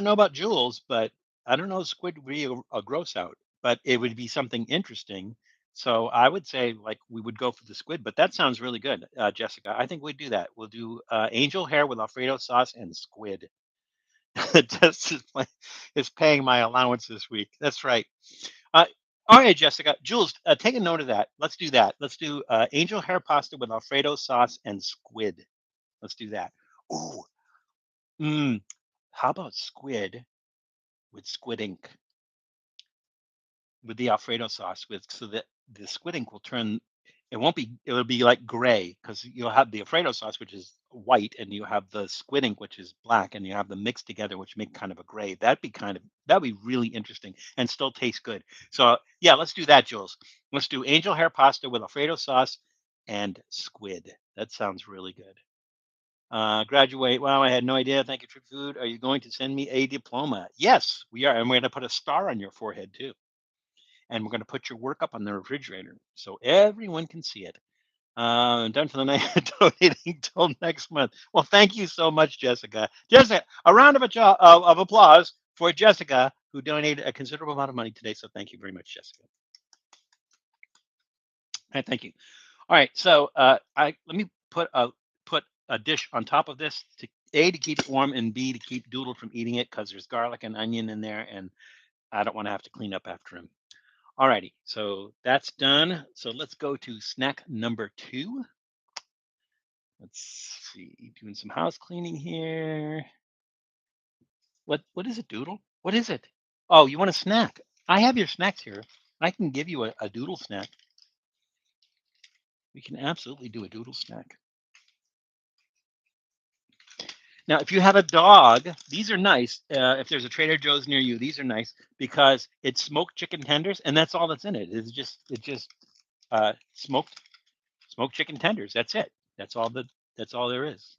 know about Jules, but I don't know if squid would be a gross out, but it would be something interesting. So I would say like we would go for the squid, but that sounds really good, Jessica. I think we'd do that. We'll do angel hair with Alfredo sauce and squid. Just is paying my allowance this week. That's right. Uh, all right, Jessica. Jules, take a note of that. Let's do that. Let's do angel hair pasta with Alfredo sauce and squid. Let's do that. Ooh, mm, how about squid with squid ink with the Alfredo sauce with so that the squid ink will turn. It'll be like gray because you'll have the Alfredo sauce, which is white, and you have the squid ink, which is black, and you have them mixed together, which make kind of a gray. That'd be really interesting and still taste good. So yeah, let's do that, Jules. Let's do angel hair pasta with Alfredo sauce and squid. That sounds really good. Graduate. Wow, I had no idea. Thank you for food. Are you going to send me a diploma? Yes, we are. And we're going to put a star on your forehead too. And we're going to put your work up on the refrigerator so everyone can see it. Done for the night, donating till next month. Well, thank you so much, Jessica. Jessica, a round of applause for Jessica, who donated a considerable amount of money today. So thank you very much, Jessica. And thank you. All right, so let me put a dish on top of this to A, to keep it warm, and B, to keep Doodle from eating it because there's garlic and onion in there, and I don't want to have to clean up after him. All righty, so that's done. So let's go to snack number 2. Let's see, doing some house cleaning here. What is it, Doodle? What is it? Oh, you want a snack? I have your snacks here. I can give you a Doodle snack. We can absolutely do a Doodle snack. Now, if you have a dog, these are nice. If there's a Trader Joe's near you, these are nice because it's smoked chicken tenders, and that's all that's in it. It's just smoked chicken tenders. That's it. That's all there is.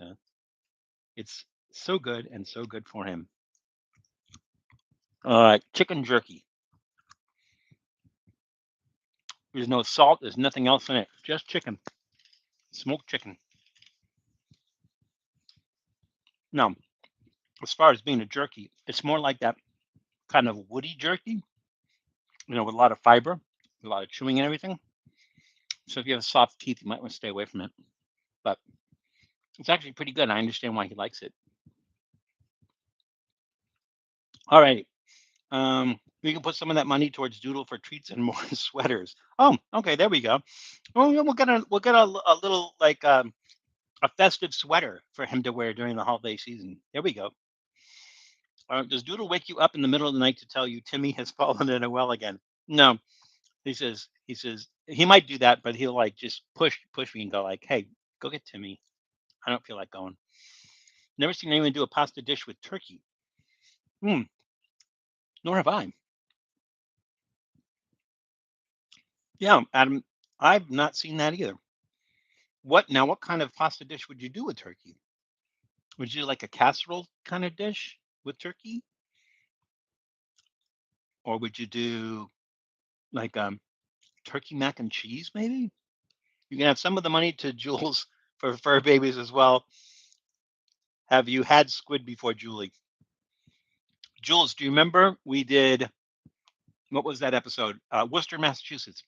It's so good and so good for him. Chicken jerky. There's no salt. There's nothing else in it. Just chicken, smoked chicken. Now, as far as being a jerky, it's more like that kind of woody jerky, with a lot of fiber, a lot of chewing and everything. So if you have soft teeth, you might want to stay away from it. But it's actually pretty good. I understand why he likes it. All right. We can put some of that money towards Doodle for treats and more sweaters. Oh, okay. There we go. Well, we'll get a little like a festive sweater for him to wear during the holiday season. There we go. Does Doodle wake you up in the middle of the night to tell you Timmy has fallen in a well again? No. He says he might do that, but he'll like just push me and go like, "Hey, go get Timmy. I don't feel like going." Never seen anyone do a pasta dish with turkey. Hmm. Nor have I. Yeah, Adam, I've not seen that either. What now? What kind of pasta dish would you do with turkey? Would you do like a casserole kind of dish with turkey, or would you do like turkey mac and cheese? Maybe you can have some of the money to Jules for fur babies as well. Have you had squid before, Julie? Jules, do you remember we did what was that episode? Worcester, Massachusetts.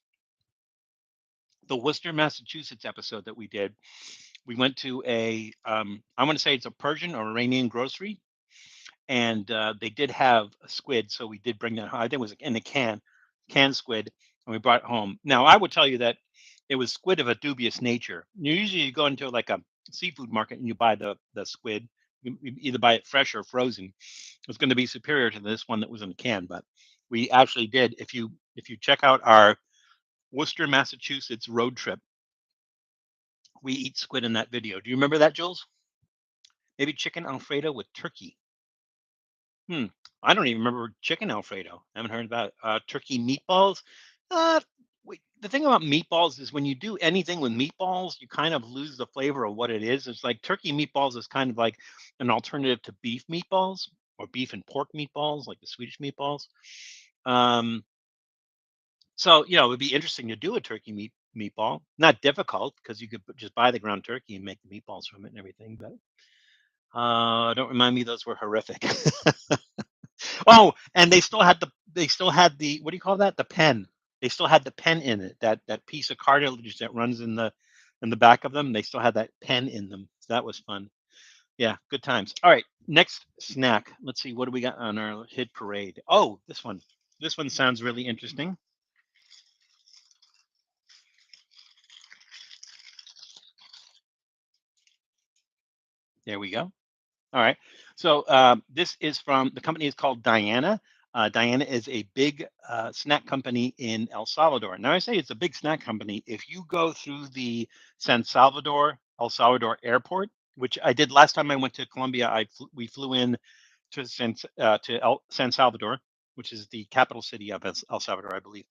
The Worcester, Massachusetts episode that we did. We went to I want to say it's a Persian or Iranian grocery, and they did have a squid, so we did bring that home. I think it was in a canned squid, and we brought it home. Now, I would tell you that it was squid of a dubious nature. You go into like a seafood market and you buy the squid. You either buy it fresh or frozen. It's going to be superior to this one that was in a can, but we actually did. If you check out our Worcester, Massachusetts road trip, we eat squid in that video. Do you remember that, Jules? Maybe chicken Alfredo with turkey. Hmm. I don't even remember chicken Alfredo. I haven't heard about turkey meatballs. Uh, the thing about meatballs is when you do anything with meatballs, you kind of lose the flavor of what it is. It's like turkey meatballs is kind of like an alternative to beef meatballs or beef and pork meatballs, like the Swedish meatballs. Um, so it would be interesting to do a turkey meatball. Not difficult because you could just buy the ground turkey and make the meatballs from it and everything. But don't remind me; those were horrific. Oh, and they still had the what do you call that? The pen. They still had the pen in it. That piece of cartilage that runs in the back of them. They still had that pen in them. So that was fun. Yeah, good times. All right, next snack. Let's see what do we got on our hit parade. Oh, this one. This one sounds really interesting. There we go. All right. So this is from the company is called Diana. Diana is a big snack company in El Salvador. Now I say it's a big snack company. If you go through the El Salvador airport, which I did last time I went to Colombia, we flew in to San Salvador, which is the capital city of El Salvador, I believe.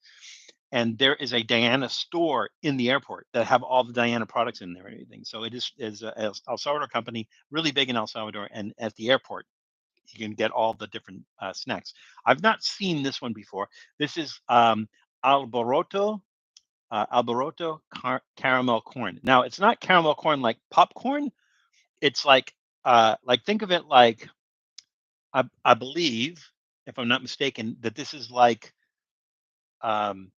And there is a Diana store in the airport that have all the Diana products in there and everything. So it is a El Salvador company, really big in El Salvador, and at the airport you can get all the different snacks. I've not seen this one before. This is Alboroto, caramel corn. Now it's not caramel corn like popcorn. It's like think of it like I believe. if I'm not mistaken, that this is um,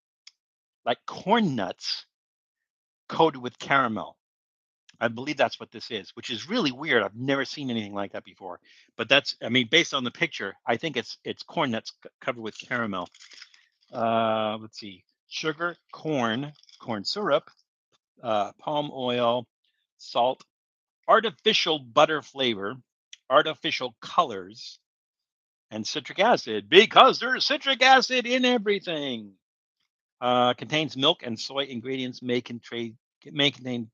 like corn nuts coated with caramel. I believe that's what this is, which is really weird. I've never seen anything like that before. But that's, I mean, based on the picture, I think it's corn nuts covered with caramel. Let's see, sugar, corn syrup, palm oil, salt, artificial butter flavor, artificial colors, and citric acid because there's citric acid in everything. Contains milk and soy ingredients may contain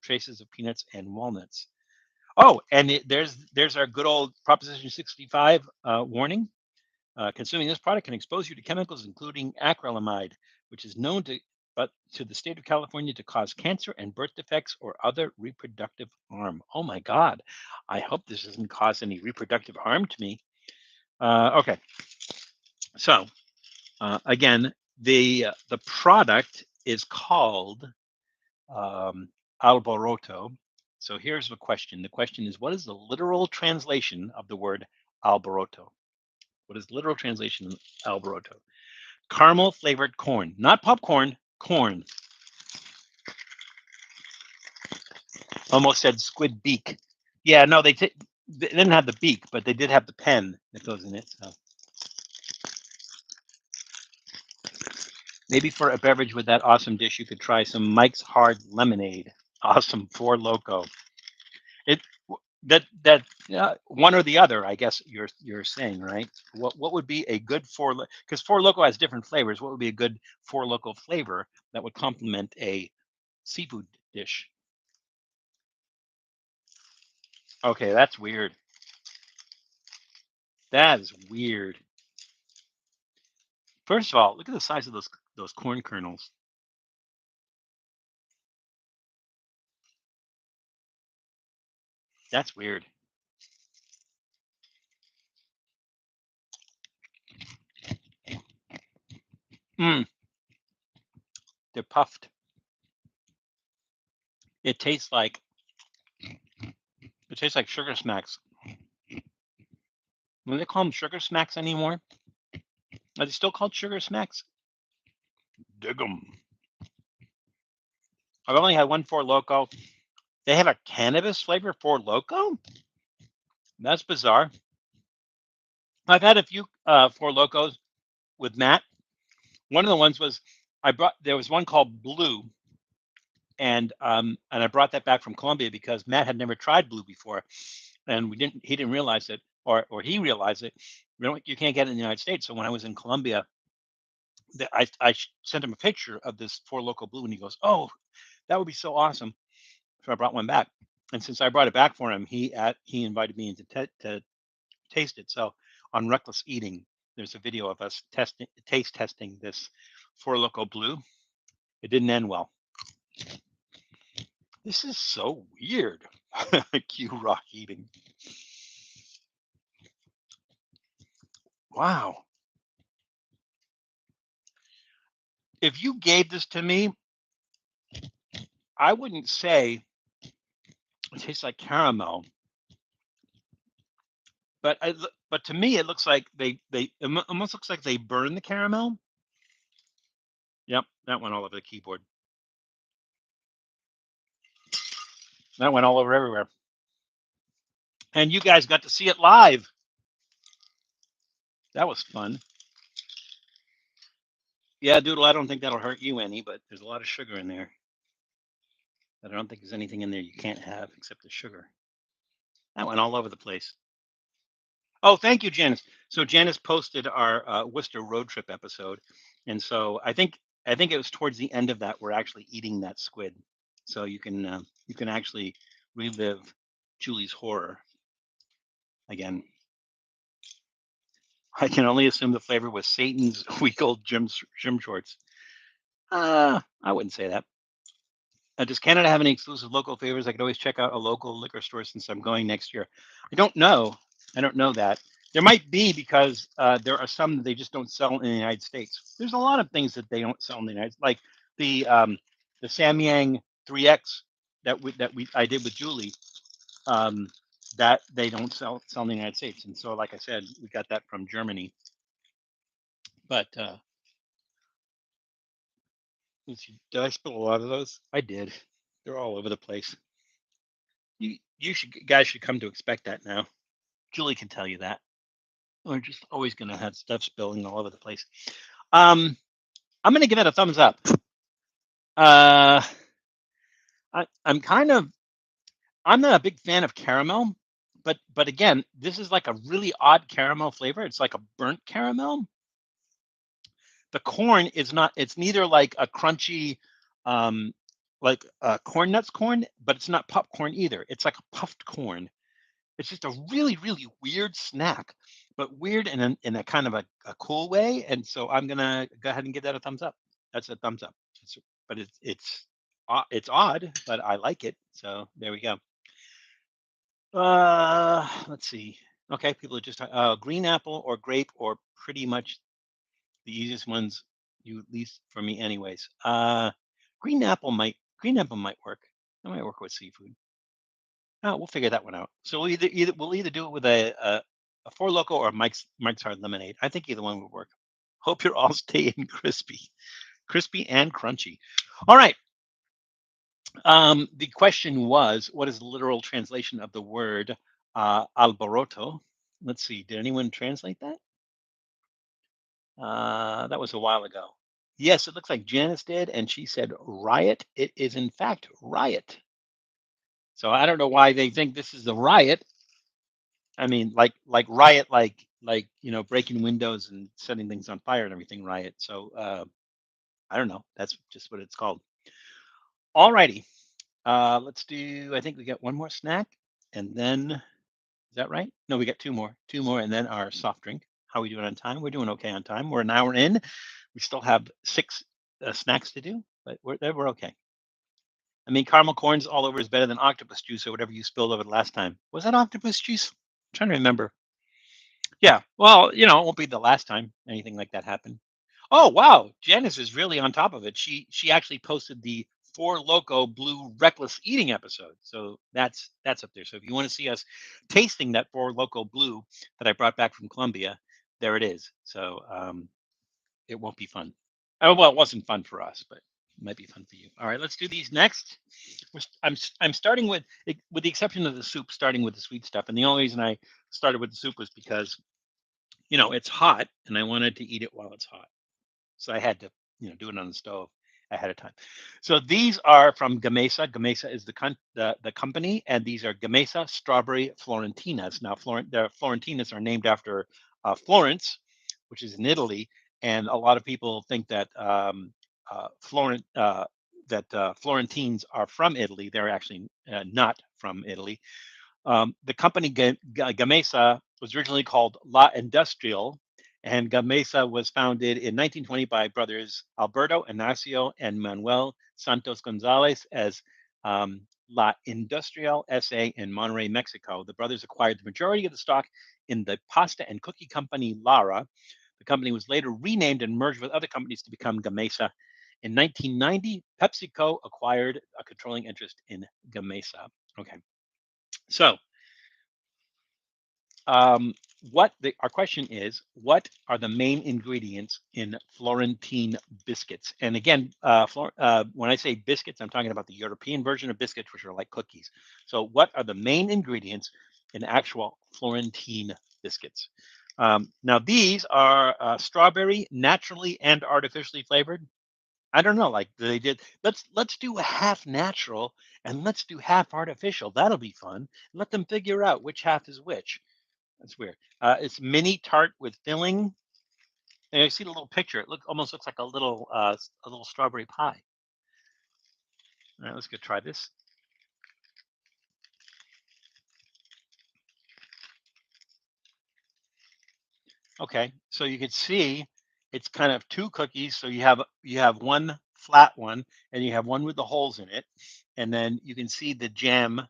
traces of peanuts and walnuts. Oh, and there's our good old Proposition 65 warning. Consuming this product can expose you to chemicals including acrylamide, which is known to the state of California to cause cancer and birth defects or other reproductive harm. Oh my God! I hope this doesn't cause any reproductive harm to me. Okay, so again, the product is called Alboroto. So here's the question. The question is, what is the literal translation of the word Alboroto? What is the literal translation of Alboroto? Caramel flavored corn, not popcorn, corn. Almost said squid beak. Yeah, no, they didn't have the beak, but they did have the pen that goes in it. So maybe for a beverage with that awesome dish, you could try some Mike's Hard Lemonade. Awesome, Four Loco. It that one or the other, I guess you're saying, right? What would be a good because Four Loco has different flavors. What would be a good Four Loco flavor that would complement a seafood dish? Okay, that's weird. That is weird. First of all, look at the size of those corn kernels. That's weird. Mm, they're puffed. It tastes like sugar smacks. Do they call them sugar smacks anymore? Are they still called sugar smacks? Dig 'em. I've only had one Four Loco. They have a cannabis flavor Four Loco? That's bizarre. I've had a few Four Locos with Matt. One of the ones was there was one called Blue, and I brought that back from Colombia because Matt had never tried Blue before, and he didn't realize it, or he realized it. You can't get it in the United States. So when I was in Colombia, I sent him a picture of this Four Loco Blue, and he goes, "Oh, that would be so awesome." So I brought one back, and since I brought it back for him, he invited me to taste it. So on Reckless Eating, there's a video of us taste testing this Four Loco Blue. It didn't end well. This is so weird. Q Rock eating. Wow. If you gave this to me, I wouldn't say it tastes like caramel, but to me it looks like it almost looks like they burn the caramel. Yep, that went all over the keyboard. That went all over everywhere. And you guys got to see it live. That was fun. Yeah, Doodle, I don't think that'll hurt you any, but there's a lot of sugar in there. I don't think there's anything in there you can't have except the sugar. That went all over the place. Oh, thank you, Janice. So Janice posted our Worcester road trip episode, and so I think it was towards the end of that we're actually eating that squid. So you can actually relive Julie's horror again. I can only assume the flavor was Satan's week old gym shorts. I wouldn't say that. Does Canada have any exclusive local flavors? I could always check out a local liquor store since I'm going next year. I don't know. I don't know that. There might be because there are some that they just don't sell in the United States. There's a lot of things that they don't sell in the United States, like the Samyang 3X I did with Julie. Um, that they don't sell in the United States, and so like I said, we got that from Germany. But let's see, did I spill a lot of those? I did. They're all over the place. You should guys should come to expect that now. Julie can tell you that. We're just always going to have stuff spilling all over the place. Um, I'm going to give it a thumbs up. Uh, I'm kind of I'm not a big fan of caramel, but again, this is like a really odd caramel flavor. It's like a burnt caramel. The corn is not. It's neither like a crunchy, um, like corn nuts corn, but it's not popcorn either. It's like a puffed corn. It's just a really, really weird snack, but weird in a kind of a cool way. And so I'm gonna go ahead and give that a thumbs up. That's a thumbs up. But it's odd, but I like it. So there we go. Let's see. Okay, people are just green apple or grape or pretty much the easiest ones you least for me anyways. Green apple might work. That might work with seafood. Oh, we'll figure that one out. So we'll either do it with a Four Loco or Mike's Hard Lemonade. I think either one would work. Hope you're all staying crispy and crunchy. All right. The question was, what is the literal translation of the word alboroto? Let's see. Did anyone translate that? That was a while ago. Yes, it looks like Janice did, and she said riot. It is in fact riot. So I don't know why they think this is a riot. I mean, like riot, like breaking windows and setting things on fire and everything. Riot. So I don't know. That's just what it's called. All righty. Let's do. I think we got one more snack, and then is that right? No, we got two more, and then our soft drink. How are we doing on time? We're doing okay on time. We're an hour in. We still have six snacks to do, but we're okay. I mean, caramel corns all over is better than octopus juice or whatever you spilled over the last time. Was that octopus juice? I'm trying to remember. Yeah. Well, it won't be the last time anything like that happened. Oh wow, Janice is really on top of it. She actually posted the Four Loco Blue Reckless Eating episode, so that's up there. So if you want to see us tasting that Four Loco Blue that I brought back from Colombia, there it is. So it won't be fun. Oh well, it wasn't fun for us, but it might be fun for you. All right, let's do these next. I'm starting with the exception of the soup, starting with the sweet stuff, and the only reason I started with the soup was because it's hot and I wanted to eat it while it's hot. So I had to, do it on the stove ahead of time. So these are from Gamesa. Gamesa is the company, and these are Gamesa strawberry Florentinas. Now, the Florentinas are named after Florence, which is in Italy, and a lot of people think that Florent Florentines are from Italy. They're actually not from Italy. The company Gamesa was originally called La Industrial, and Gamesa was founded in 1920 by brothers Alberto Ignacio and Manuel Santos Gonzalez as La Industrial SA in Monterrey, Mexico. The brothers acquired the majority of the stock in the pasta and cookie company Lara. The company was later renamed and merged with other companies to become Gamesa. In 1990, PepsiCo acquired a controlling interest in Gamesa. Okay. So, um, our question is, what are the main ingredients in Florentine biscuits? And again, when I say biscuits, I'm talking about the European version of biscuits, which are like cookies. So, what are the main ingredients in actual Florentine biscuits? Now, these are strawberry, naturally and artificially flavored. I don't know, like they did. Let's do a half natural and let's do half artificial. That'll be fun. Let them figure out which half is which. That's weird. It's mini tart with filling. And I see the little picture. It almost looks like a little strawberry pie. All right, let's go try this. Okay, so you can see it's kind of two cookies. So you have one flat one and you have one with the holes in it, and then you can see the jam,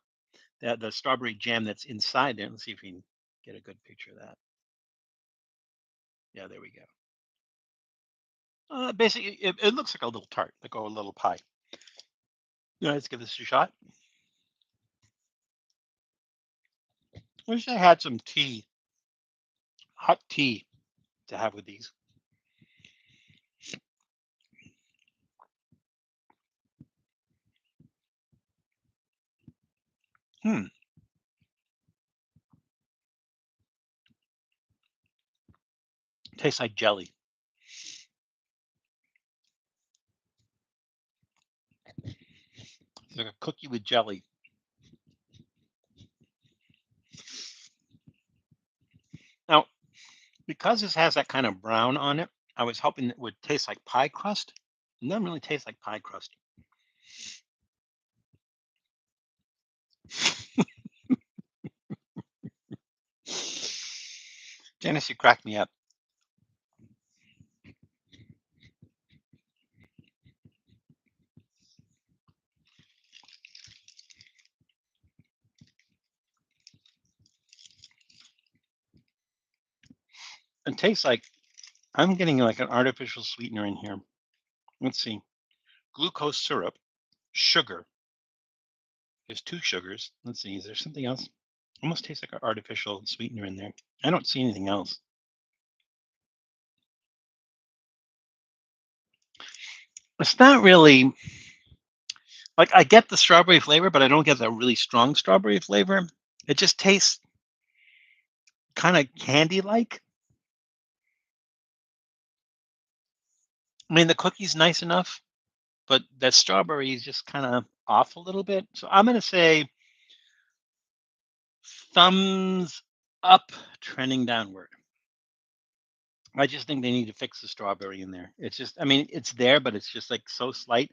the strawberry jam that's inside there. Let's see if we can get a good picture of that. Yeah, there we go. Basically, it looks like a little tart, like a little pie. Let's give this a shot. Wish I had some tea, hot tea, to have with these. Tastes like jelly. It's like a cookie with jelly. Now, because this has that kind of brown on it, I was hoping it would taste like pie crust. It doesn't really taste like pie crust. Janice, you cracked me up. It tastes like I'm getting like an artificial sweetener in here. Let's see. Glucose syrup, sugar. There's two sugars. Let's see. Is there something else? Almost tastes like an artificial sweetener in there. I don't see anything else. It's not really like I get the strawberry flavor, but I don't get that really strong strawberry flavor. It just tastes kind of candy like. I mean, the cookie's nice enough, but that strawberry is just kind of off a little bit. So I'm going to say thumbs up, trending downward. I just think they need to fix the strawberry in there. It's just, I mean, it's there, but it's just like so slight.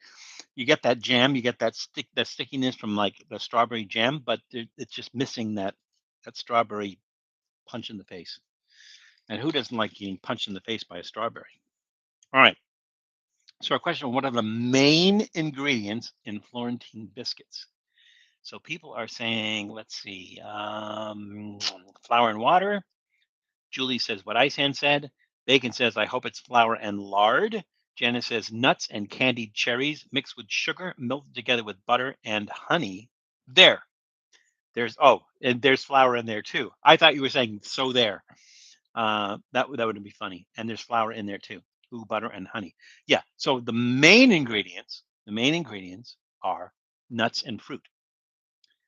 You get that jam, you get that stickiness from like the strawberry jam, but it's just missing that strawberry punch in the face. And who doesn't like getting punched in the face by a strawberry? All right. So our question: what are the main ingredients in Florentine biscuits? So people are saying, let's see, flour and water. Julie says what Isan said. Bacon says, I hope it's flour and lard. Janice says nuts and candied cherries mixed with sugar, melted together with butter and honey. And there's flour in there too. I thought you were saying so there. That would be funny. And there's flour in there too. Ooh, butter and honey. Yeah. So the main ingredients are nuts and fruit.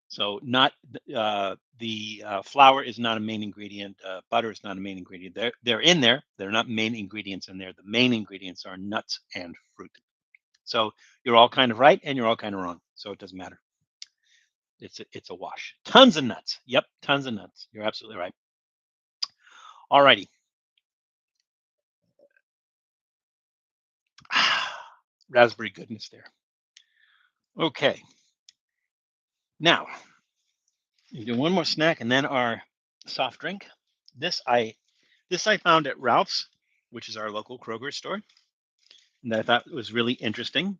So not the flour is not a main ingredient. Butter is not a main ingredient. They're in there. They're not main ingredients in there. The main ingredients are nuts and fruit. So you're all kind of right and you're all kind of wrong. So it doesn't matter. It's a wash. Tons of nuts. Yep, tons of nuts. You're absolutely right. All righty. Raspberry goodness there. Okay. Now, you do one more snack and then our soft drink. This I found at Ralph's, which is our local Kroger store, and I thought was really interesting.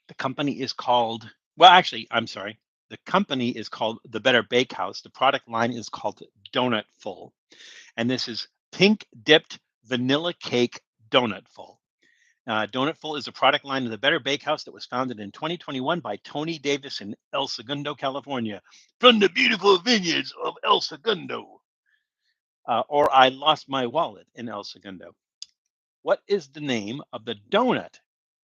The company is called, well, actually, I'm sorry. The company is called The Better Bakehouse. The product line is called Donutful, and this is pink dipped vanilla cake Donutful. Donutful is a product line of the Better Bakehouse that was founded in 2021 by Tony Davis in El Segundo, California, from the beautiful vineyards of El Segundo. Or I lost my wallet in El Segundo. What is the name of the donut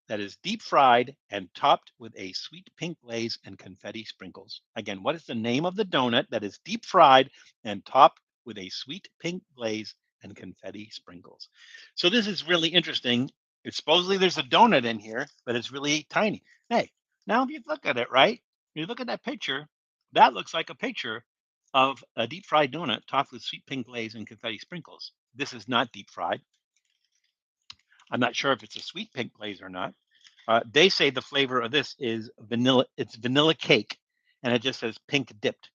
that is deep fried and topped with a sweet pink glaze and confetti sprinkles? Again, what is the name of the donut that is deep fried and topped with a sweet pink glaze and confetti sprinkles? So this is really interesting. It's supposedly there's a donut in here, but it's really tiny. Hey, now if you look at it, right? You look at that picture, that looks like a picture of a deep fried donut topped with sweet pink glaze and confetti sprinkles. This is not deep fried. I'm not sure if it's a sweet pink glaze or not. They say the flavor of this is vanilla. It's vanilla cake, and it just says pink dipped.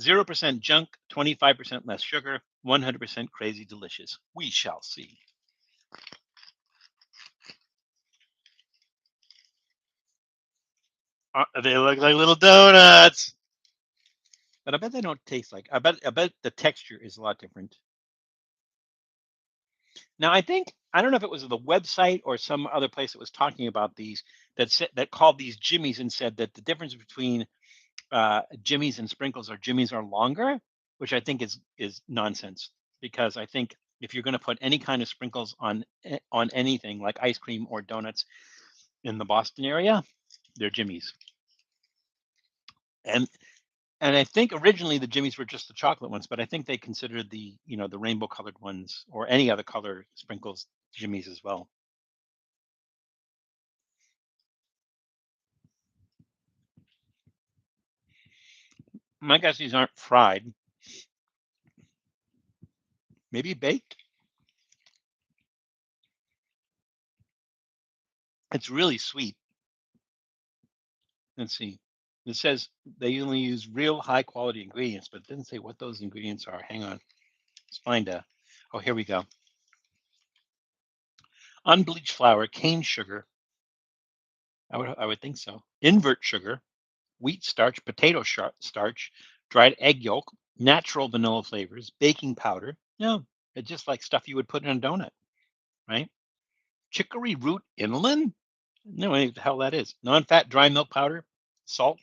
0% junk, 25% less sugar, 100% crazy delicious. We shall see. They look like little donuts, but I bet they don't taste like. I bet the texture is a lot different. Now, I don't know if it was the website or some other place that was talking about these that called these jimmies and said that the difference between jimmies and sprinkles or jimmies are longer, which I think is nonsense because I think if you're going to put any kind of sprinkles on anything like ice cream or donuts in the Boston area, they're jimmies. And I think originally the Jimmies were just the chocolate ones, but I think they considered the rainbow colored ones or any other color sprinkles Jimmies as well. My guess these aren't fried. Maybe baked. It's really sweet. Let's see. It says they only use real high quality ingredients, but it didn't say what those ingredients are. Hang on. Let's find a. Oh, here we go. Unbleached flour, cane sugar. I would think so. Invert sugar, wheat starch, potato starch, dried egg yolk, natural vanilla flavors, baking powder. No, it's just like stuff you would put in a donut, right? Chicory root inulin? No idea what the hell that is. Non-fat dry milk powder, salt,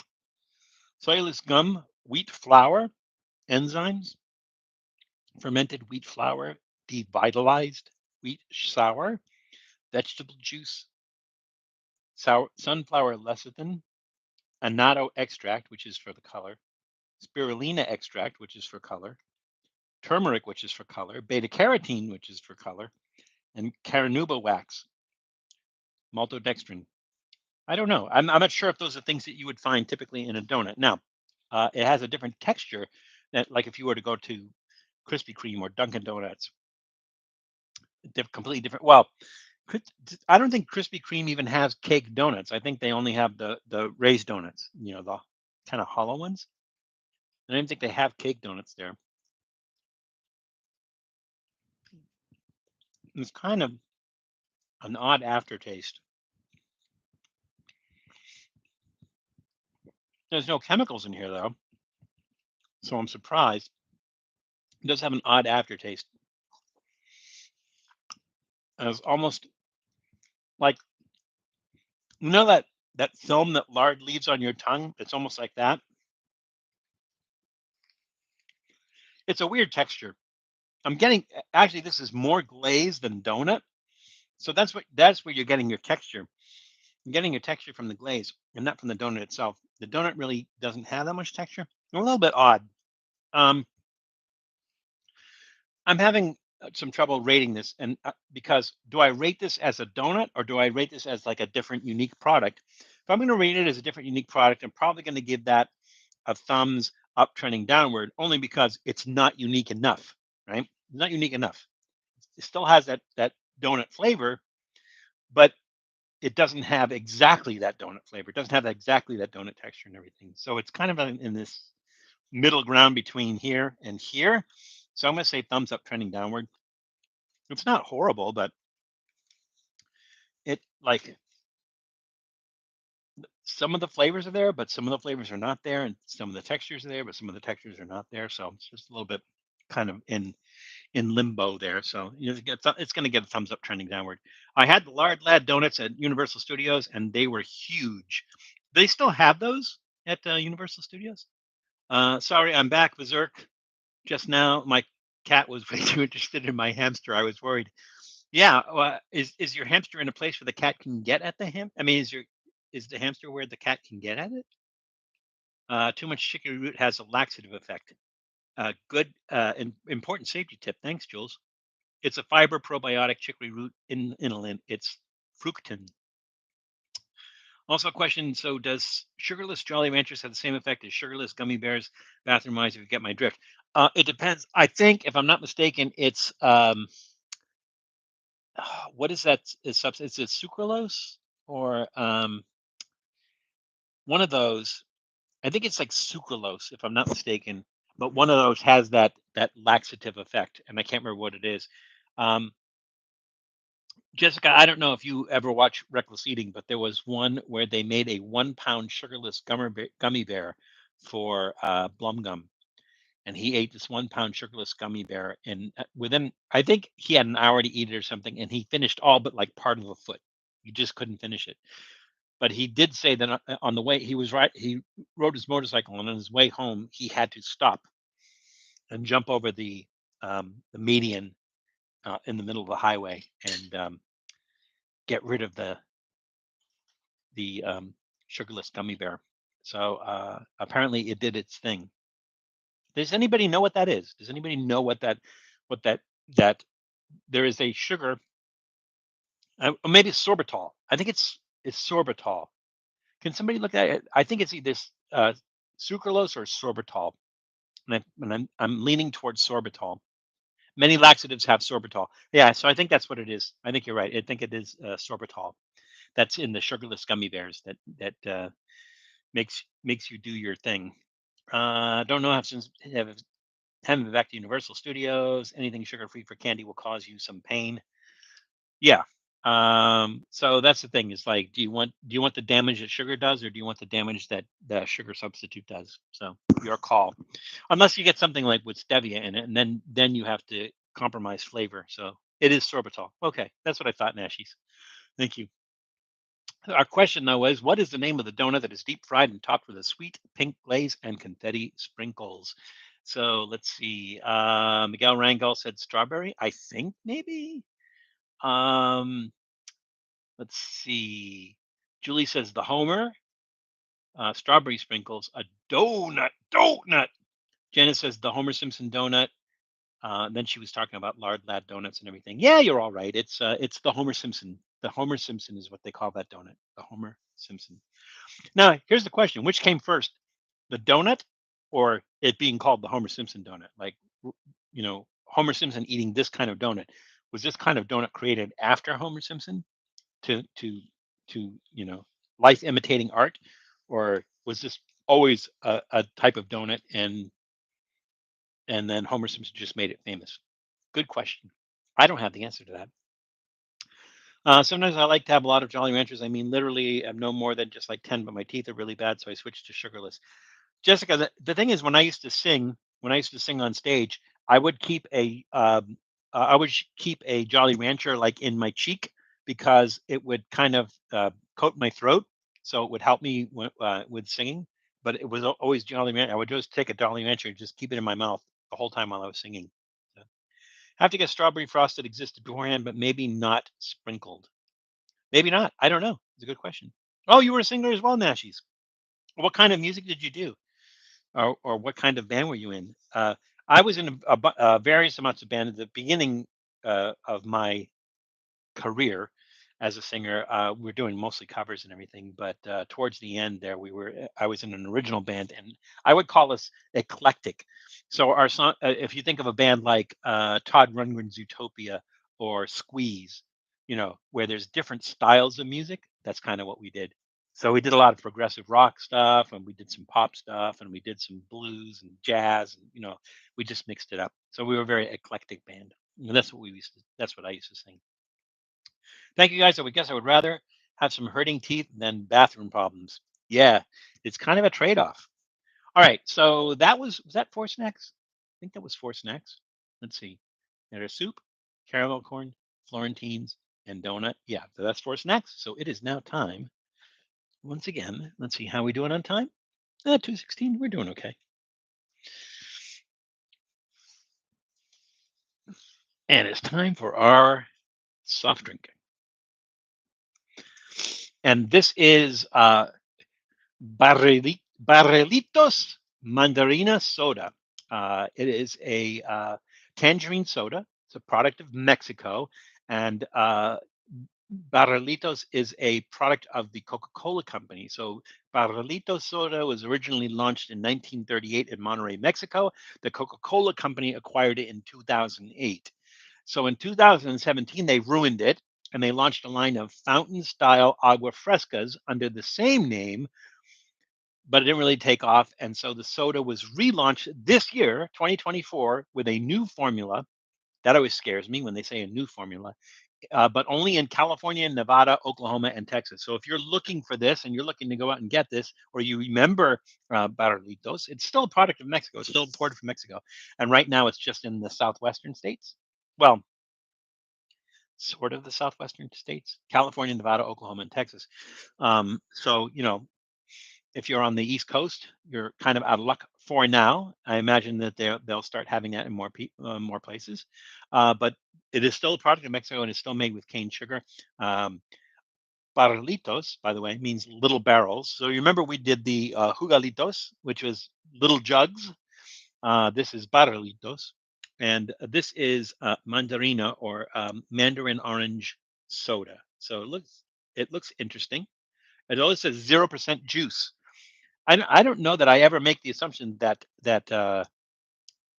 cellulose gum, wheat flour, enzymes, fermented wheat flour, devitalized wheat sour, vegetable juice, sour sunflower lecithin, annatto extract, which is for the color, spirulina extract, which is for color, turmeric, which is for color, beta carotene, which is for color, and carnauba wax, maltodextrin. I don't know. I'm not sure if those are things that you would find typically in a donut. Now, it has a different texture that, like, if you were to go to Krispy Kreme or Dunkin' Donuts, completely different. Well, I don't think Krispy Kreme even has cake donuts. I think they only have the raised donuts. The kind of hollow ones. I don't think they have cake donuts there. It's kind of an odd aftertaste. There's no chemicals in here though, so I'm surprised. It does have an odd aftertaste. It's almost like that film that lard leaves on your tongue. It's almost like that. It's a weird texture. I'm getting actually this is more glaze than donut, so that's where you're getting your texture. You're getting your texture from the glaze and not from the donut itself. The donut really doesn't have that much texture. A little bit odd. Um, I'm having some trouble rating this, and because do I rate this as a donut or do I rate this as like a different, unique product? If I'm going to rate it as a different, unique product, I'm probably going to give that a thumbs up, trending downward, only because it's not unique enough, right? It's not unique enough. It still has that donut flavor, but it doesn't have exactly that donut flavor. It doesn't have exactly that donut texture and everything. So it's kind of in this middle ground between here and here. So I'm going to say thumbs up, trending downward. It's not horrible, but it like some of the flavors are there, but some of the flavors are not there, and some of the textures are there, but some of the textures are not there. So it's just a little bit kind of in limbo there. So it's going to get a thumbs up, trending downward. I had the Lard Lad donuts at Universal Studios, and they were huge. They still have those at Universal Studios. Sorry, I'm back, Berserk. Just now, my cat was way too interested in my hamster. I was worried. Yeah, is your hamster in a place where the cat can get at the ham? I mean, is the hamster where the cat can get at it? Too much chicory root has a laxative effect. Good, important safety tip. Thanks, Jules. It's a fiber probiotic chicory root inulin. It's fructin. Also, a question: so, does sugarless Jolly Ranchers have the same effect as sugarless gummy bears? Bathroom wise, if you get my drift. It depends. I think, if I'm not mistaken, it's what is that? Is substance? Is it sucralose or one of those? I think it's like sucralose, if I'm not mistaken. But one of those has that laxative effect, and I can't remember what it is. Um, Jessica, I don't know if you ever watch Reckless Eating, but there was one where they made a 1 pound sugarless gummy bear for Blum Gum, and he ate this 1 pound sugarless gummy bear, and within, I think he had an hour to eat it or something, and he finished all but like part of a foot. He just couldn't finish it. But he did say that on the way he rode his motorcycle, and on his way home, he had to stop and jump over the median in the middle of the highway and get rid of the sugarless gummy bear. So apparently it did its thing. Does anybody know what that is? Does anybody know what that there is a sugar? Or maybe it's sorbitol. I think it's sorbitol. Can somebody look at it? I think it's either sucralose or sorbitol, and I'm leaning towards sorbitol. Many laxatives have sorbitol. Yeah, so I think that's what it is. I think you're right. I think it is sorbitol. That's in the sugarless gummy bears that makes you do your thing. Don't know how since haven't been back to Universal Studios. Anything sugar free for candy will cause you some pain. Yeah. So that's the thing. Is like, do you want the damage that sugar does, or do you want the damage that the sugar substitute does? So your call. Unless you get something like with stevia in it, and then you have to compromise flavor. So it is sorbitol. Okay, that's what I thought, Nashies. Thank you. Our question though is, what is the name of the donut that is deep fried and topped with a sweet pink glaze and confetti sprinkles? So let's see. Miguel Rangel said strawberry. I think maybe. Um, let's see. Julie says the Homer. Strawberry sprinkles. A donut. Janice says the Homer Simpson donut. Then she was talking about lard lad donuts and everything. Yeah, you're all right. It's the Homer Simpson. The Homer Simpson is what they call that donut. The Homer Simpson. Now, here's the question: which came first, the donut, or it being called the Homer Simpson donut? Like, Homer Simpson eating this kind of donut. Was this kind of donut created after Homer Simpson to life imitating art, or was this always a type of donut and then Homer Simpson just made it famous? Good question. I don't have the answer to that. Sometimes I like to have a lot of Jolly Ranchers. I mean, literally, I'm no more than just like 10, but my teeth are really bad, so I switched to sugarless. Jessica, the thing is, when I used to sing on stage, I would keep a Jolly Rancher like in my cheek because it would kind of coat my throat, so it would help me with singing. But it was always Jolly Rancher. I would just take a Jolly Rancher and just keep it in my mouth the whole time while I was singing. So, have to get strawberry frosted existed beforehand, but maybe not sprinkled. Maybe not. I don't know. It's a good question. Oh, you were a singer as well, Nashies. What kind of music did you do? Or what kind of band were you in? I was in various amounts of band at the beginning of my career as a singer. We were doing mostly covers and everything, but towards the end there, I was in an original band, and I would call us eclectic. So our song, if you think of a band like Todd Rundgren's Utopia or Squeeze, where there's different styles of music, that's kind of what we did. So we did a lot of progressive rock stuff, and we did some pop stuff, and we did some blues and jazz, and we just mixed it up. So we were a very eclectic band. And that's what I used to sing. Thank you guys. I would guess I would rather have some hurting teeth than bathroom problems. Yeah, it's kind of a trade-off. All right, so was that four snacks? I think that was four snacks. Let's see. There's soup, caramel corn, Florentines, and donut. Yeah, so that's four snacks. So it is now time. Once again, let's see how we doing on time. 2:16. We're doing okay. And it's time for our soft drink. And this is Barrilitos Mandarina Soda. It is a tangerine soda. It's a product of Mexico, and Barrilitos is a product of the Coca-Cola company. So Barrilitos soda was originally launched in 1938 in Monterrey, Mexico. The Coca-Cola company acquired it in 2008. So in 2017, they ruined it and they launched a line of fountain style agua frescas under the same name, but it didn't really take off. And so the soda was relaunched this year, 2024, with a new formula. That always scares me when they say a new formula, but only in California, Nevada, Oklahoma, and Texas. So if you're looking for this and you're looking to go out and get this, or you remember Barrilitos, it's still a product of Mexico. It's still imported from Mexico. And right now it's just in the southwestern states. Well, sort of the southwestern states, California, Nevada, Oklahoma, and Texas. So, if you're on the East Coast, you're kind of out of luck for now. I imagine that they'll start having that in more places, but it is still a product of Mexico and it's still made with cane sugar. Um, Barrilitos, by the way, means little barrels. So you remember we did the jugalitos, which was little jugs. This is Barrilitos, and this is mandarina or mandarin orange soda. So it looks interesting. It always says 0% juice. I don't know that I ever make the assumption that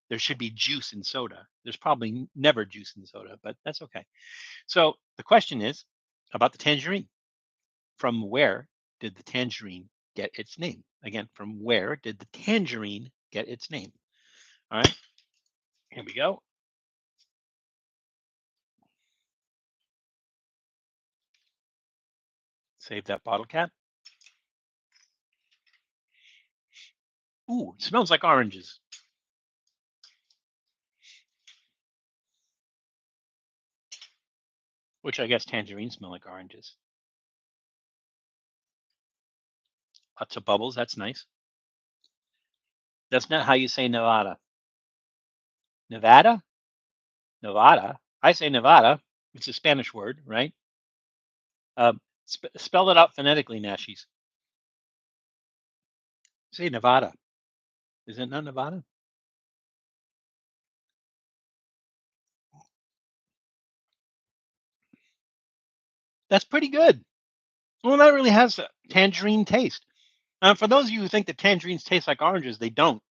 there should be juice in soda. There's probably never juice in soda, but that's okay. So the question is about the tangerine. From where did the tangerine get its name? Again, from where did the tangerine get its name? All right, here we go. Save that bottle cap. Ooh, it smells like oranges, which I guess tangerines smell like oranges. Lots of bubbles. That's nice. That's not how you say Nevada. Nevada? Nevada? I say Nevada. It's a Spanish word, right? Spell it out phonetically, Nashies. Say Nevada. Is it not Nevada? That's pretty good. Well, that really has a tangerine taste. For those of you who think that tangerines taste like oranges, they don't.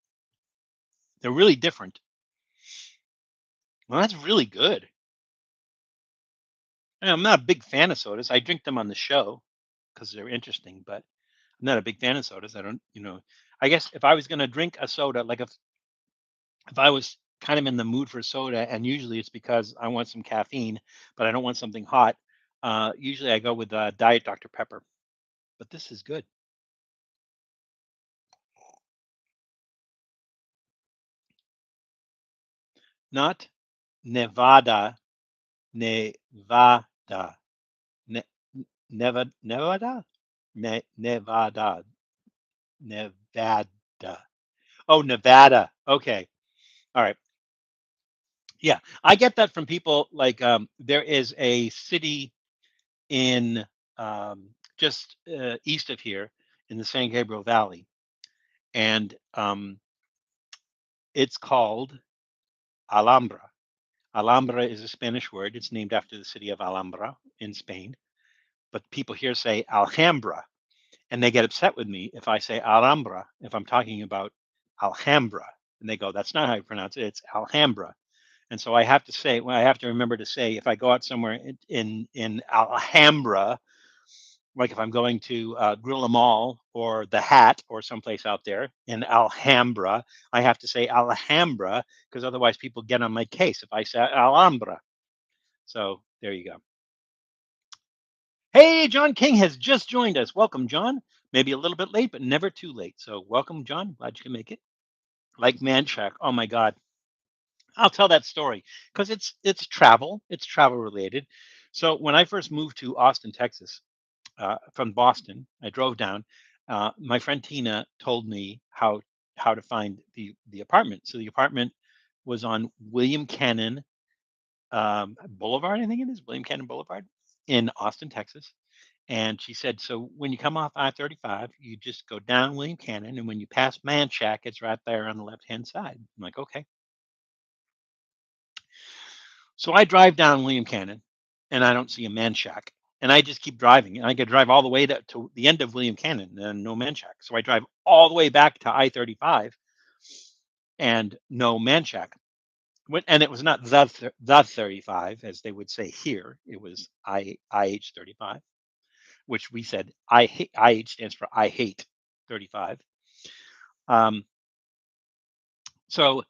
They're really different. Well, that's really good. I'm not a big fan of sodas. I drink them on the show because they're interesting, but I'm not a big fan of sodas. I don't, I guess if I was going to drink a soda, like if I was kind of in the mood for soda, and usually it's because I want some caffeine, but I don't want something hot. Usually I go with Diet Dr. Pepper, but this is good. Not Nevada, Nevada, ne- Nevada, Nevada, Nevada. Oh, Nevada. Okay. All right. Yeah, I get that from people. Like, there is a city in just east of here in the San Gabriel Valley, and it's called Alhambra. Alhambra is a Spanish word. It's named after the city of Alhambra in Spain. But people here say Alhambra, and they get upset with me if I say Alhambra if I'm talking about Alhambra, and they go, "That's not how you pronounce it. It's Alhambra." And so I have to say, well, I have to remember to say if I go out somewhere in Alhambra, like if I'm going to Grill Mall or the Hat or someplace out there in Alhambra, I have to say Alhambra because otherwise people get on my case if I say Alhambra. So there you go. Hey, John King has just joined us. Welcome, John. Maybe a little bit late, but never too late. So welcome, John. Glad you can make it. Like Manchac. Oh my God. I'll tell that story because it's travel. It's travel related. So when I first moved to Austin, Texas, from Boston, I drove down. My friend Tina told me how to find the apartment. So the apartment was on William Cannon Boulevard. I think it is William Cannon Boulevard in Austin, Texas. And she said, so when you come off I-35, you just go down William Cannon, and when you pass Manchac, it's right there on the left-hand side. I'm like, okay. So I drive down William Cannon and I don't see a man shack. And I just keep driving. And I could drive all the way to the end of William Cannon and no man shack. So I drive all the way back to I-35 and no man shack. And it was not the 35, as they would say here. It was IH 35, which we said I hate. IH stands for I hate 35. Um, so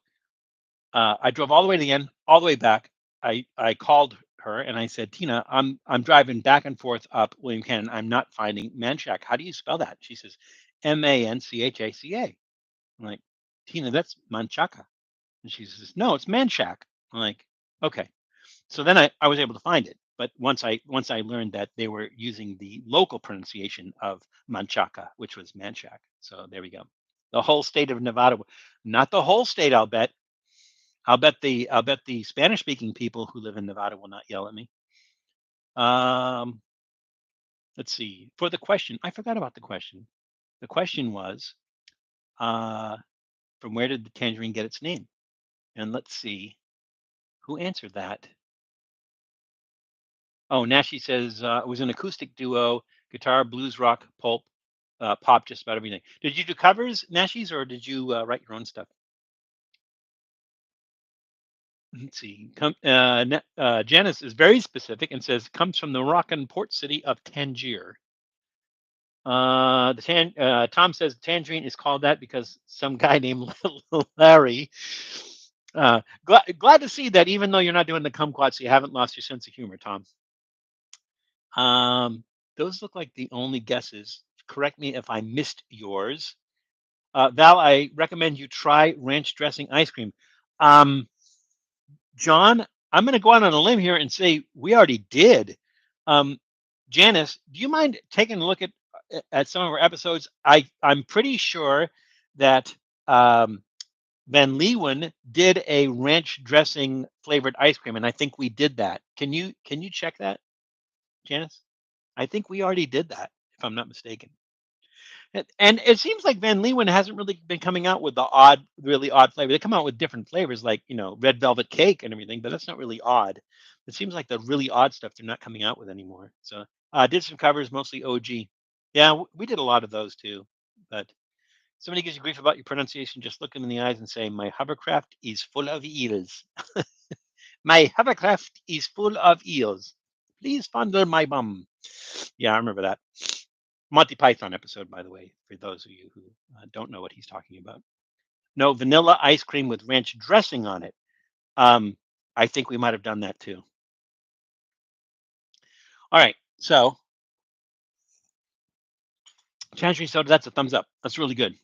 I drove all the way to the end, all the way back. I called her and I said, Tina, I'm driving back and forth up William Cannon. I'm not finding Manchac. How do you spell that? She says, Manchaca. I'm like, Tina, that's Manchaca. And she says, no, it's Manchac. I'm like, okay. So then I was able to find it. But once I learned that they were using the local pronunciation of Manchaca, which was Manchac. So there we go. The whole state of Nevada, not the whole state, I'll bet the Spanish speaking people who live in Nevada will not yell at me. Um, Let's see. For the question, I forgot about the question. The question was, uh, from where did the tangerine get its name? And let's see who answered that. Oh, Nashi says it was an acoustic duo, guitar, blues, rock, pop, just about everything. Did you do covers, Nashis, or did you write your own stuff? Let's see. Janice is very specific and says comes from the Moroccan port city of Tangier. Tom says tangerine is called that because some guy named Larry. Glad to see that even though you're not doing the kumquats, you haven't lost your sense of humor, Tom. Those look like the only guesses. Correct me if I missed yours. Val, I recommend you try ranch dressing ice cream. Um, John, I'm going to go out on a limb here and say we already did. Um, Janice, do you mind taking a look at some of our episodes? I'm pretty sure that Van Leeuwen did a ranch dressing flavored ice cream, and I think we did that. Can you check that, Janice? I think we already did that, if I'm not mistaken. And it seems like Van Leeuwen hasn't really been coming out with the really odd flavor. They come out with different flavors, like red velvet cake and everything, but that's not really odd. It seems like the really odd stuff they're not coming out with anymore. So did some covers, mostly OG. Yeah, we did a lot of those too. But somebody gives you grief about your pronunciation, just look them in the eyes and say, "My hovercraft is full of eels. My hovercraft is full of eels. Please fondle my bum." Yeah, I remember that. Monty Python episode, by the way, for those of you who don't know what he's talking about. No, vanilla ice cream with ranch dressing on it. Um, I think we might have done that too. All right, so tangerine soda, that's a thumbs up. That's really good.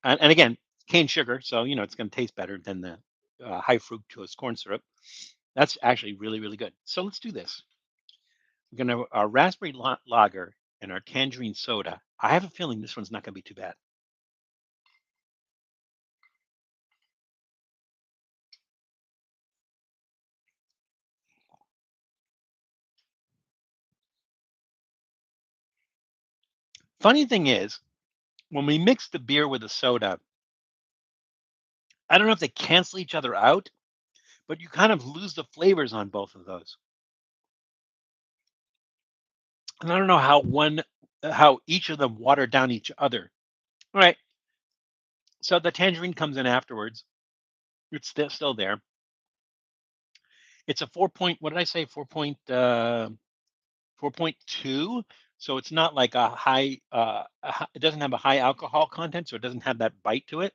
And again, cane sugar, so it's going to taste better than the high fructose corn syrup. That's actually really, really good. So let's do this. We're going to have our raspberry lager and our tangerine soda. I have a feeling this one's not going to be too bad. Funny thing is, when we mix the beer with the soda, I don't know if they cancel each other out, but you kind of lose the flavors on both of those. And I don't know how each of them water down each other. All right. So the tangerine comes in afterwards. It's still there. It's a 4 point. What did I say? 4.2. So it's not like a high. It doesn't have a high alcohol content, so it doesn't have that bite to it.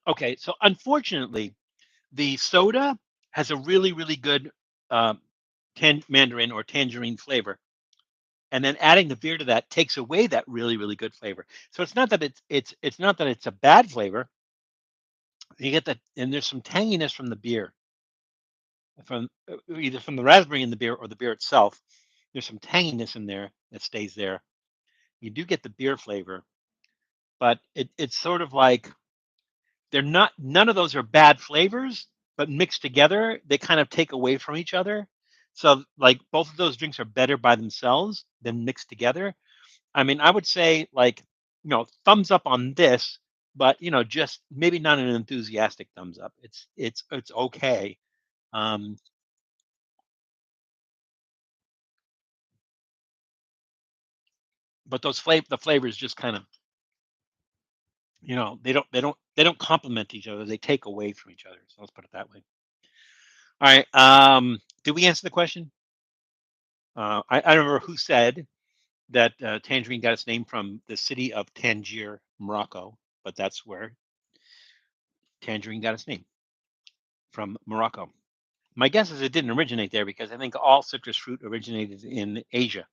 Okay. So unfortunately, the soda has a really really good mandarin or tangerine flavor, and then adding the beer to that takes away that really really good flavor. So it's not that it's not that it's a bad flavor. You get that, and there's some tanginess from the beer, from either from the raspberry in the beer or the beer itself. There's some tanginess in there that stays there. You do get the beer flavor, but it's sort of like they're not. None of those are bad flavors, but mixed together, they kind of take away from each other. So like both of those drinks are better by themselves than mixed together. I mean, I would say like, thumbs up on this, but just maybe not an enthusiastic thumbs up. It's okay. Um, but the flavors just kind of, they don't complement each other. They take away from each other. So let's put it that way. All right. Did we answer the question? I don't remember who said that tangerine got its name from the city of Tangier, Morocco, but that's where tangerine got its name, from Morocco. My guess is it didn't originate there because I think all citrus fruit originated in Asia.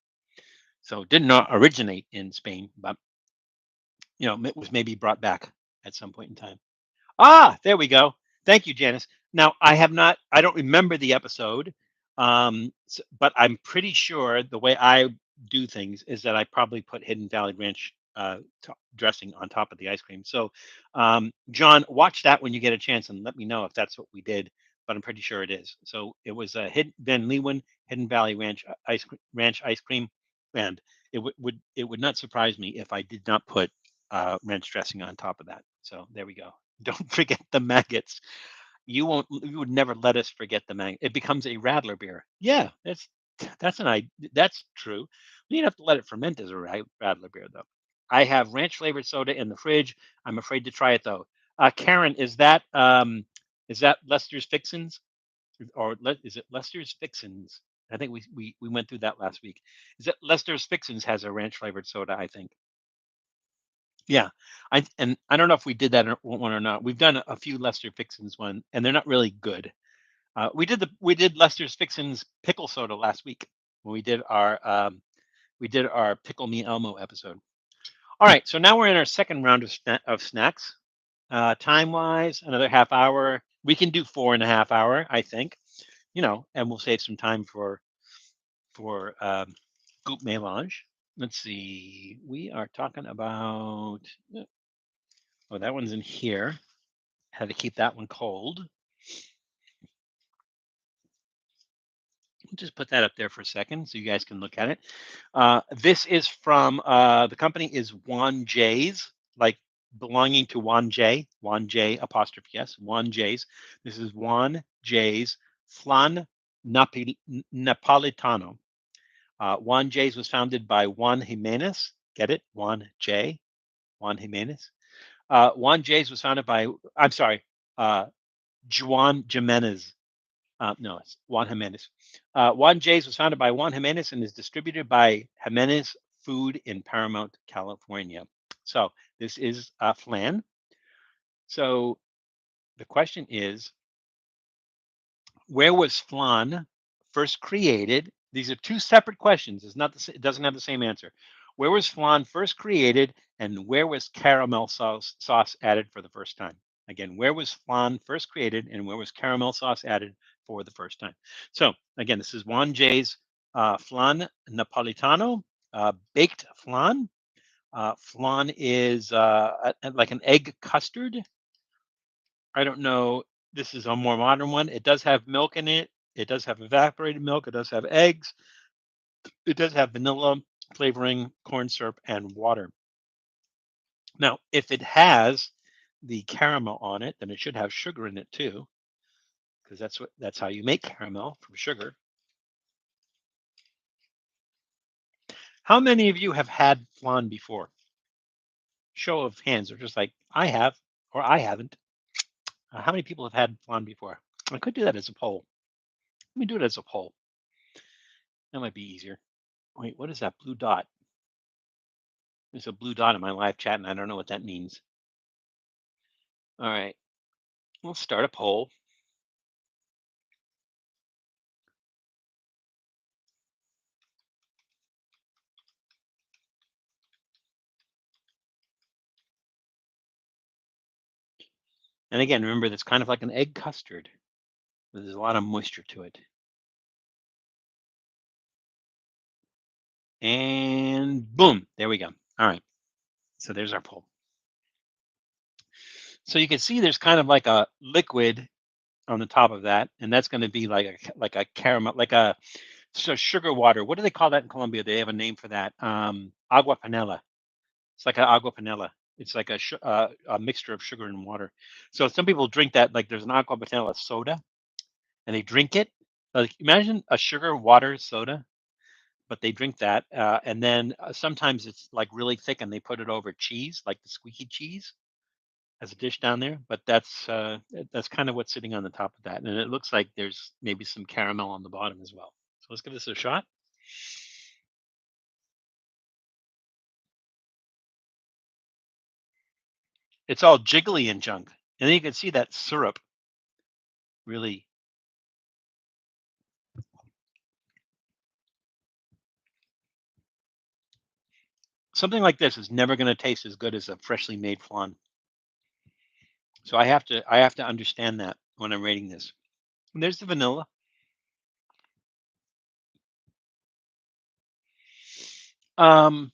So it did not originate in Spain, but it was maybe brought back at some point in time. Ah, there we go. Thank you, Janice. Now I don't remember the episode, but I'm pretty sure the way I do things is that I probably put Hidden Valley Ranch dressing on top of the ice cream. So, John, watch that when you get a chance and let me know if that's what we did. but I'm pretty sure it is. So it was a hidden Van Leeuwen Hidden Valley Ranch ice cream, and it would not surprise me if I did not put ranch dressing on top of that. So there we go. Don't forget the maggots. You would never let us forget the maggot. It becomes a Radler beer. Yeah, that's true. You'd have to let it ferment as a Radler beer, though. I have ranch flavored soda in the fridge. I'm afraid to try it though. Karen, is that Lester's Fixins, or is it Lester's Fixins? I think we went through that last week. Is it Lester's Fixins has a ranch flavored soda? I think. Yeah, I don't know if we did that one or not. We've done a few Lester Fixins one, and they're not really good. We did Lester's Fixins pickle soda last week when we did our pickle me Elmo episode. All right, so now we're in our second round of snacks. Time wise, another half hour. We can do 4.5 hour, I think. And we'll save some time for goop melange. Let's see. We are talking about. Oh, that one's in here. Had to keep that one cold. Just put that up there for a second so you guys can look at it. This is from the company is Juan J's, like belonging to Juan J apostrophe S, Juan J's. This is Juan J's flan Napolitano. Juan J's was founded by Juan Jimenez. Get it? Juan Jimenez. Juan J's was founded by, I'm sorry, Juan Jimenez. No, it's Juan Jimenez. Juan J's was founded by Juan Jimenez and is distributed by Jimenez Food in Paramount, California. So this is flan. So the question is, where was flan first created? These are two separate questions. It doesn't have the same answer. Where was flan first created, and where was caramel sauce added for the first time? Again, where was flan first created, and where was caramel sauce added for the first time? So again, this is Juan J's flan Napolitano, baked flan. Flan is like an egg custard. I don't know. This is a more modern one. It does have milk in it. It does have evaporated milk. It does have eggs. It does have vanilla flavoring, corn syrup, and water. Now, if it has the caramel on it, then it should have sugar in it too, because that's how you make caramel, from sugar. How many of you have had flan before? Show of hands, or just like I have, or I haven't. How many people have had flan before? I could do that as a poll. Let me do it as a poll. That might be easier. Wait, what is that blue dot? There's a blue dot in my live chat, and I don't know what that means. All right, we'll start a poll. And again, remember, that's kind of like an egg custard. There's a lot of moisture to it. And boom, there we go. All right, so there's our poll. So you can see there's kind of like a liquid on the top of that, and that's going to be like a caramel, so sugar water. What do they call that in Colombia? They have a name for that. Agua panela. It's like an agua panela. It's like a mixture of sugar and water. So some people drink that like there's an agua panela soda, and they drink it. Like imagine a sugar water soda, but they drink that, and then sometimes it's like really thick, and they put it over cheese, like the squeaky cheese, as a dish down there. But that's kind of what's sitting on the top of that, and it looks like there's maybe some caramel on the bottom as well. So let's give this a shot. It's all jiggly and junk, and then you can see that syrup really. Something like this is never going to taste as good as a freshly made flan. So I have to understand that when I'm rating this. And there's the vanilla. Um,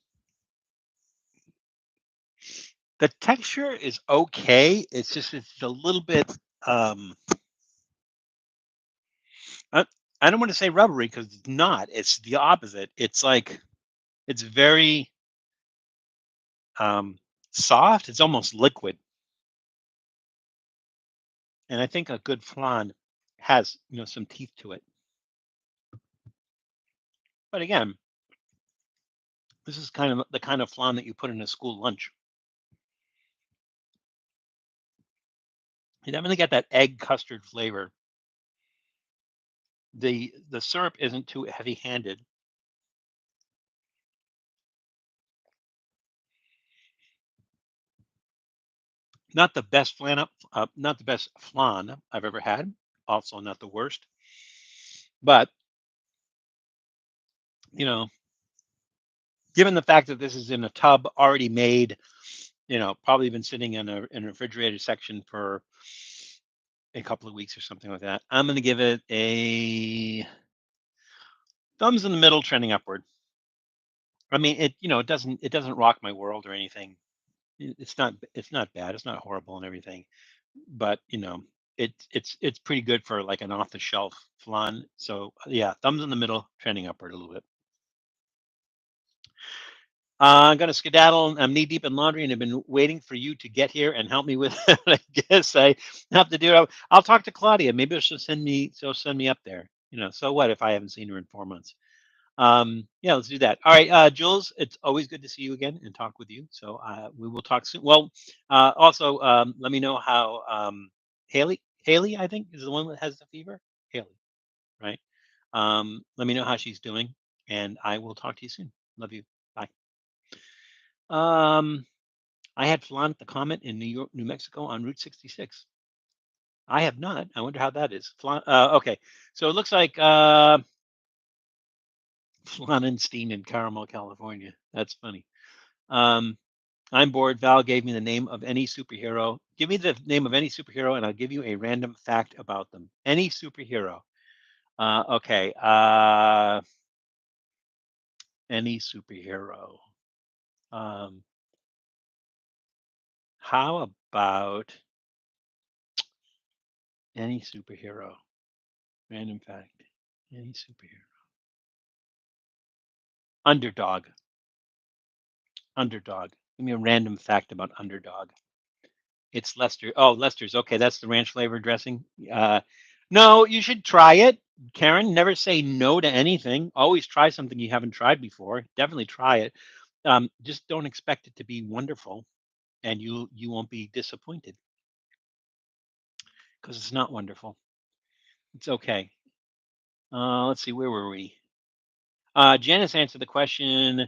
the texture is okay. It's a little bit. Um, I, I don't want to say rubbery because it's not. It's the opposite. It's like it's very um, soft. It's almost liquid, and I think a good flan has some teeth to it. But again, this is kind of the kind of flan that you put in a school lunch. You definitely get that egg custard flavor. The syrup isn't too heavy-handed. Not the best not the best flan I've ever had. Also, not the worst. But you know, given the fact that this is in a tub already made, probably been sitting in a refrigerated section for a couple of weeks or something like that, I'm going to give it a thumbs in the middle, trending upward. I mean, it doesn't rock my world or anything. It's not bad. It's not horrible and everything, but it's pretty good for like an off the shelf flan. So yeah, thumbs in the middle, trending upward a little bit. I'm gonna skedaddle. I'm knee deep in laundry, and I've been waiting for you to get here and help me with it. I guess I have to do it. I'll talk to Claudia. Maybe she'll send me up there. So what if I haven't seen her in 4 months? Yeah, let's do that. All right, Jules, it's always good to see you again and talk with you. So we will talk soon. Well, also let me know how Haley, I think, is the one that has the fever. Haley, right? Let me know how she's doing, and I will talk to you soon. Love you. Bye. Um, I had flan at the Comet in New Mexico on Route 66. I have not. I wonder how that is. Flan. Okay, so it looks like Flanenstein in Carmel, California. That's funny. Um, I'm bored. Val gave me the name of any superhero. Give me the name of any superhero, and I'll give you a random fact about them. Any superhero. Okay. Any superhero. Um, how about any superhero? Random fact. Any superhero. Underdog. Underdog. Give me a random fact about underdog. It's Lester. Oh, Lester's. Okay, that's the ranch flavor dressing. No, you should try it. Karen, never say no to anything. Always try something you haven't tried before. Definitely try it. Just don't expect it to be wonderful, and you won't be disappointed because it's not wonderful. It's okay. Let's see, where were we? Janice answered the question.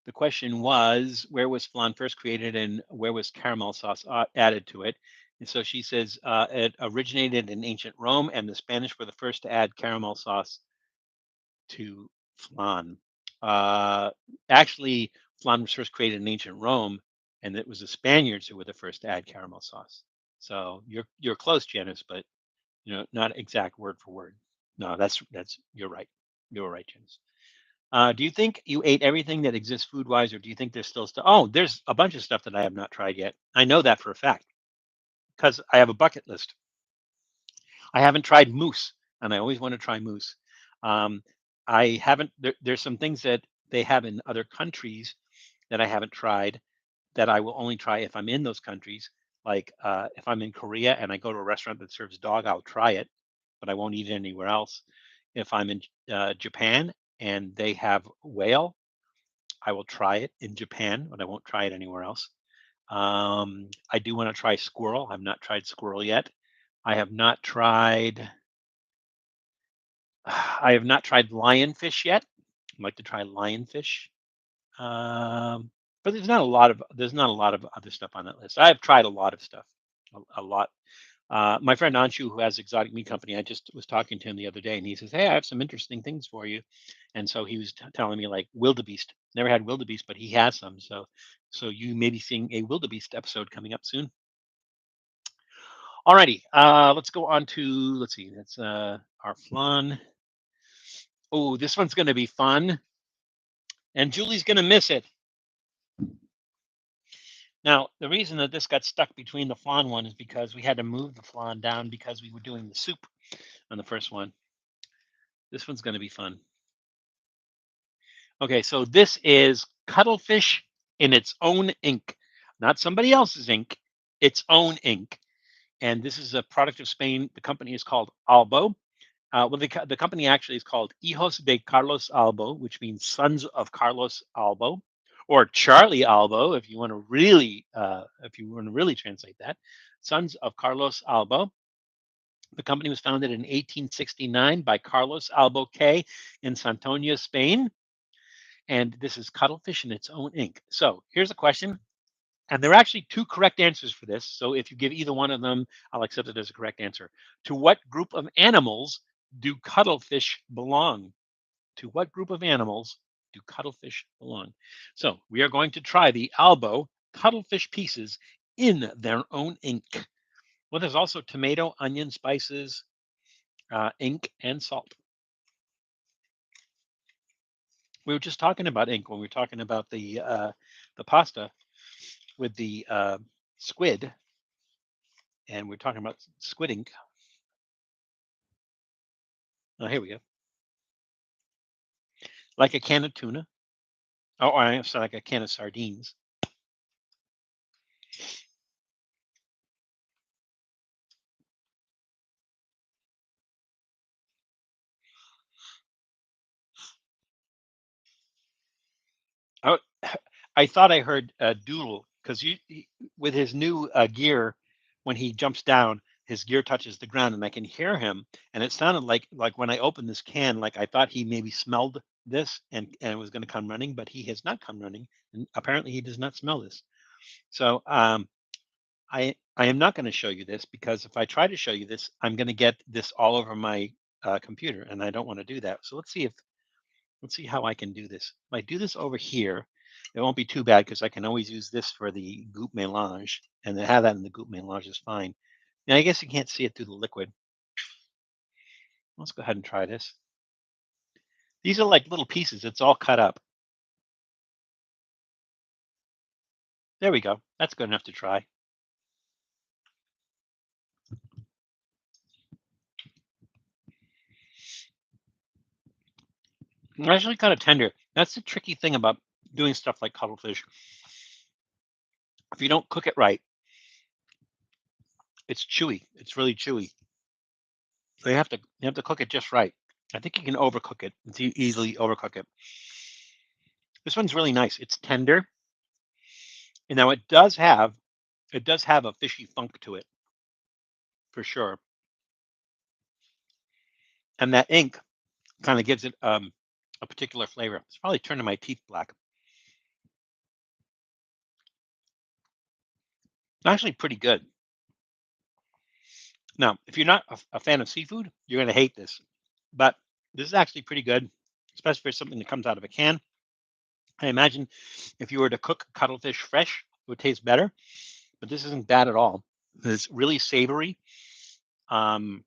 The question was, where was flan first created and where was caramel sauce added to it? And so she says it originated in ancient Rome, and the Spanish were the first to add caramel sauce to flan. Uh, Actually, flan was first created in ancient Rome, and it was the Spaniards who were the first to add caramel sauce. So you're close, Janice, but not exact word for word. No, that's you're right. You're right, Janice. Do you think you ate everything that exists food wise, or do you think there's still stuff? Oh, there's a bunch of stuff that I have not tried yet. I know that for a fact because I have a bucket list. I haven't tried moose, and I always want to try moose. Um, I haven't. There's some things that they have in other countries that I haven't tried that I will only try if I'm in those countries. Like if I'm in Korea and I go to a restaurant that serves dog, I'll try it, but I won't eat it anywhere else. If I'm in Japan and they have whale, I will try it in Japan, but I won't try it anywhere else. I do want to try squirrel. I've not tried squirrel yet. I have not tried. I have not tried lionfish yet. I'd like to try lionfish. But there's not a lot of other stuff on that list. I've tried a lot of stuff, a lot. My friend Anshu, who has Exotic Meat Company, I just was talking to him the other day, and he says, "Hey, I have some interesting things for you." And so he was telling me like wildebeest. Never had wildebeest, but he has some. So you may be seeing a wildebeest episode coming up soon. Alrighty, let's go on to let's see. That's our flan. Oh, this one's going to be fun, and Julie's going to miss it. Now, the reason that this got stuck between the flan one is because we had to move the flan down because we were doing the soup on the first one. This one's going to be fun. Okay, so this is cuttlefish in its own ink, not somebody else's ink, its own ink. And this is a product of Spain. The company is called Albo. The company actually is called Hijos de Carlos Albo, which means sons of Carlos Albo, or Charlie Albo, if you want to really translate that, sons of Carlos Albo. The company was founded in 1869 by Carlos Albo K in Santonia, Spain, and this is cuttlefish in its own ink. So here's a question, and there are actually two correct answers for this. So if you give either one of them, I'll accept it as a correct answer. To what group of animals do cuttlefish belong? To what group of animals do cuttlefish belong? So we are going to try the Albo cuttlefish pieces in their own ink. Well, there's also tomato, onion, spices, ink, and salt. We were just talking about ink when we were talking about the pasta with the squid, and we're talking about squid ink. Oh, here we go. Like a can of tuna. Oh, I'm sorry, like a can of sardines. Oh, I thought I heard Doodle because with his new gear, when he jumps down, his gear touches the ground, and I can hear him. And it sounded like when I opened this can, like I thought he maybe smelled this and was going to come running, but he has not come running, and apparently he does not smell this. So I am not going to show you this because if I try to show you this, I'm going to get this all over my computer, and I don't want to do that. So let's see how I can do this. If I do this over here, it won't be too bad because I can always use this for the goop melange, and to have that in the goop melange is fine. Now I guess you can't see it through the liquid. Let's go ahead and try this. These are like little pieces. It's all cut up. There we go. That's good enough to try. They're actually kind of tender. That's the tricky thing about doing stuff like cuttlefish. If you don't cook it right, it's chewy. It's really chewy. So you have to cook it just right. I think you can overcook it. It's easily overcook it. This one's really nice. It's tender, and now it does have a fishy funk to it for sure. And that ink kind of gives it a particular flavor. It's probably turning my teeth black. Actually, pretty good. Now, if you're not a fan of seafood, you're going to hate this, but this is actually pretty good, especially for something that comes out of a can. I imagine if you were to cook cuttlefish fresh, it would taste better, but this isn't bad at all. It's really savory. Um,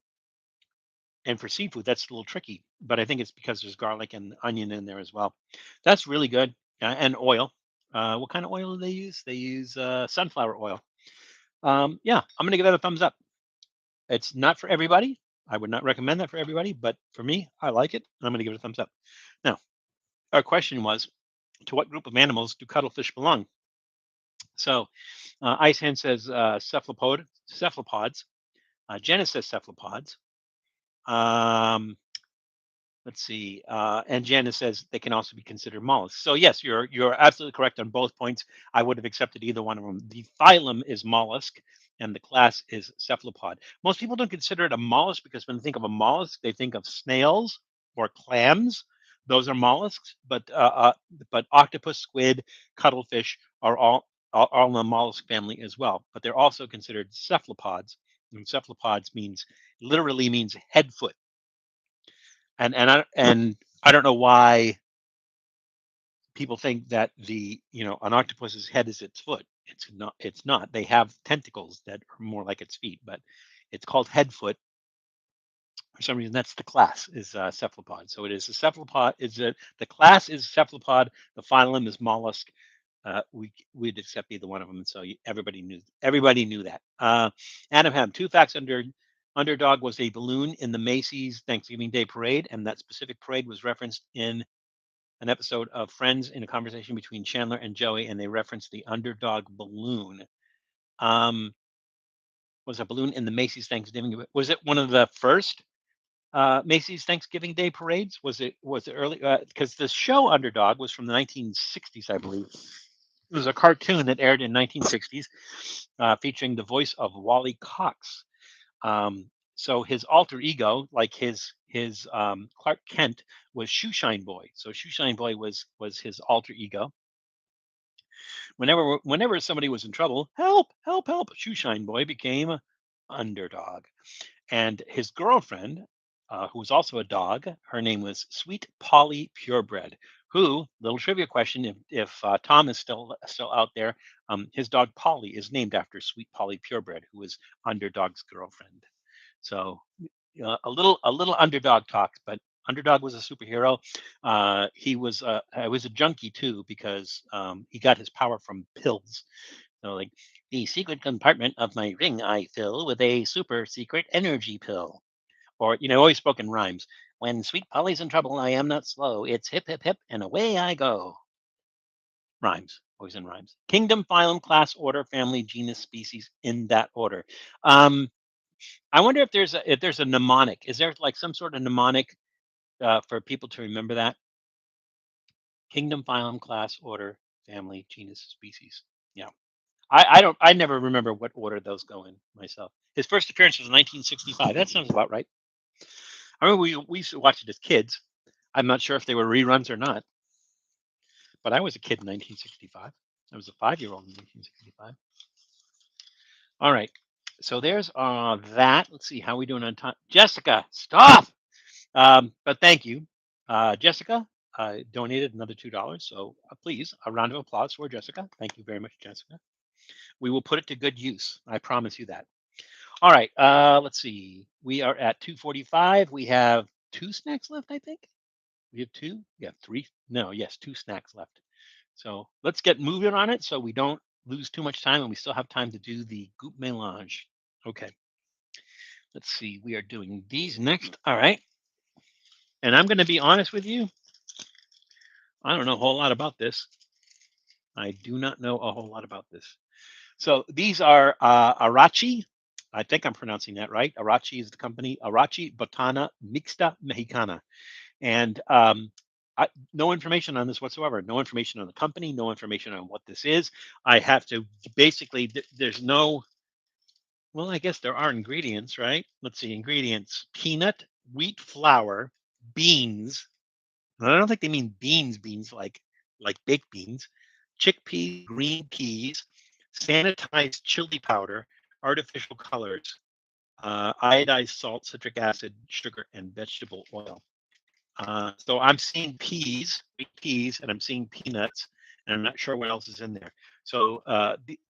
and for seafood, that's a little tricky, but I think it's because there's garlic and onion in there as well. That's really good. And oil. What kind of oil do they use? They use sunflower oil. Yeah, I'm going to give that a thumbs up. It's not for everybody. I would not recommend that for everybody, but for me, I like it. I'm going to give it a thumbs up. Now, our question was, to what group of animals do cuttlefish belong? So, Ice Hand says cephalopods. Janice says cephalopods. Um, let's see. And Janice says they can also be considered mollusks. So yes, you're absolutely correct on both points. I would have accepted either one of them. The phylum is mollusk, and the class is cephalopod. Most people don't consider it a mollusk because when they think of a mollusk, they think of snails or clams. Those are mollusks, but octopus, squid, cuttlefish are all in the mollusk family as well. But they're also considered cephalopods. And cephalopods literally means head foot, and I don't know why people think that an octopus's head is its foot. It's not. It's not. They have tentacles that are more like its feet, but it's called head foot. For some reason, that's the class is cephalopod. So it is a cephalopod. The class is cephalopod. The phylum is mollusk. We'd accept either one of them, and so everybody knew that. Adam Ham, two facts Underdog was a balloon in the Macy's Thanksgiving Day Parade, and that specific parade was referenced in an episode of Friends in a conversation between Chandler and Joey, and they referenced the underdog balloon. Um, was a balloon in the Macy's Thanksgiving? Was it one of the first Macy's Thanksgiving Day parades? Was it early? Because the show Underdog was from the 1960s, I believe. It was a cartoon that aired in 1960s, featuring the voice of Wally Cox. So his alter ego, like his Clark Kent, was Shoeshine Boy. So Shoeshine Boy was his alter ego. Whenever somebody was in trouble, help, help, help, Shoeshine Boy became Underdog. And his girlfriend, who was also a dog, her name was Sweet Polly Purebred. Who, little trivia question, if Tom is still out there, his dog Polly is named after Sweet Polly Purebred, who was Underdog's girlfriend. So a little underdog talk, but Underdog was a superhero. He was a junkie too because he got his power from pills. So like the secret compartment of my ring I fill with a super secret energy pill. Or always spoke in rhymes. When sweet Polly's in trouble, I am not slow. It's hip hip hip and away I go. Rhymes, always in rhymes. Kingdom, phylum, class, order, family, genus, species, in that order. Um, I wonder if there's a mnemonic. Is there like some sort of mnemonic for people to remember that? Kingdom, phylum, class, order, family, genus, species. Yeah. I don't. I never remember what order those go in myself. His first appearance was in 1965. That sounds about right. I remember we used to watch it as kids. I'm not sure if they were reruns or not, but I was a kid in 1965. I was a 5-year-old in 1965. All right. So there's that. Let's see how we doing on time. Jessica, stop. But thank you, Jessica. Donated another $2. So please, a round of applause for Jessica. Thank you very much, Jessica. We will put it to good use. I promise you that. All right. Let's see. We are at 2:45. We have two snacks left, I think. We have two. We have three. No, yes, two snacks left. So let's get moving on it so we don't lose too much time and we still have time to do the goop melange. Okay. Let's see. We are doing these next. All right. And I'm going to be honest with you. I don't know a whole lot about this. I do not know a whole lot about this. So these are Arachi. I think I'm pronouncing that right. Arachi is the company. Arachi Botana Mixta Mexicana. And no information on this whatsoever. No information on the company. No information on what this is. I have to basically. There's no. Well, I guess there are ingredients, right? Let's see. Ingredients: peanut, wheat flour, beans. And I don't think they mean beans like baked beans. Chickpeas, green peas, sanitized chili powder, artificial colors, iodized salt, citric acid, sugar, and vegetable oil. So I'm seeing peas, big peas, and I'm seeing peanuts, and I'm not sure what else is in there. So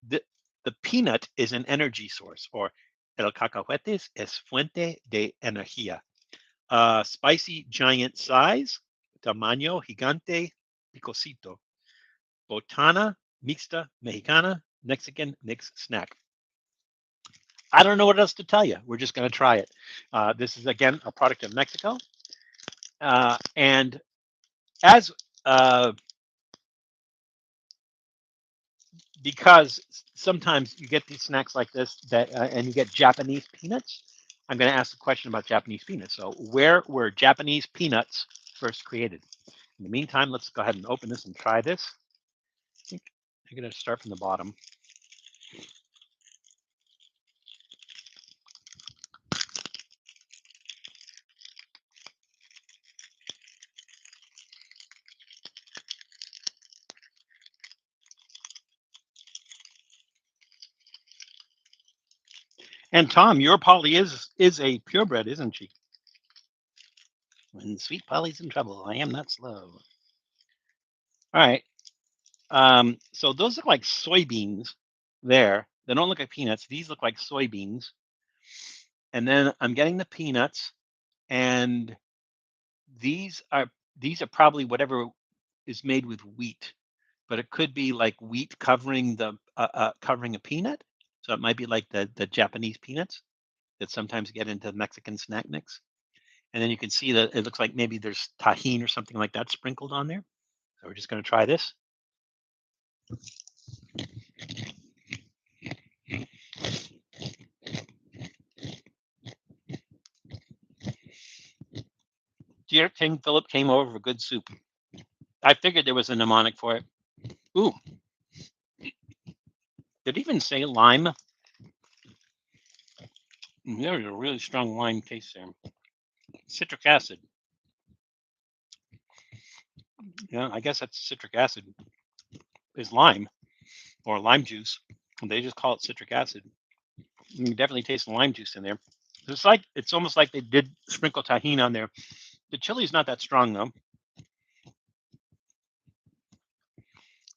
the peanut is an energy source, or el cacahuetes es fuente de energía. Spicy giant size, tamaño gigante, picosito. Botana mixta mexicana, Mexican mix snack. I don't know what else to tell you. We're just going to try it. This is again a product of Mexico, and as because sometimes you get these snacks like this and you get Japanese peanuts. I'm going to ask a question about Japanese peanuts. So, where were Japanese peanuts first created? In the meantime, let's go ahead and open this and try this. I think I'm going to start from the bottom. And Tom, your Polly is a purebred, isn't she? When sweet Polly's in trouble, I am not slow. All right. So those look like soybeans there. They don't look like peanuts. These look like soybeans. And then I'm getting the peanuts, and these are these are probably whatever is made with wheat, but it could be like wheat covering the covering a peanut. So it might be like the Japanese peanuts. that sometimes get into Mexican snack mix. And then you can see that it looks like maybe there's tahine or something like that sprinkled on there. So we're just going to try this. Dear King Philip came over for good soup. I figured there was a mnemonic for it. Ooh, did it even say lime? There's a really strong lime taste there. Citric acid. Yeah, I guess that's citric acid is lime or lime juice. They just call it citric acid. You can definitely taste the lime juice in there. It's almost like they did sprinkle tahini on there. The chili is not that strong though.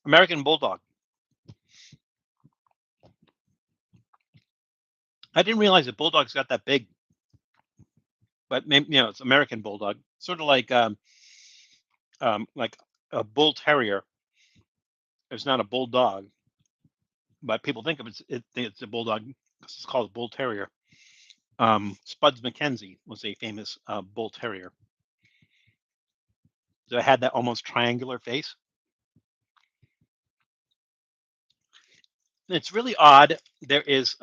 American Bulldog. I didn't realize that bulldogs got that big, but maybe it's American Bulldog, sort of like a bull terrier. It's not a bulldog, but people think of it's a bulldog because it's called a bull terrier. Spuds MacKenzie was a famous bull terrier. So it had that almost triangular face. It's really odd. There's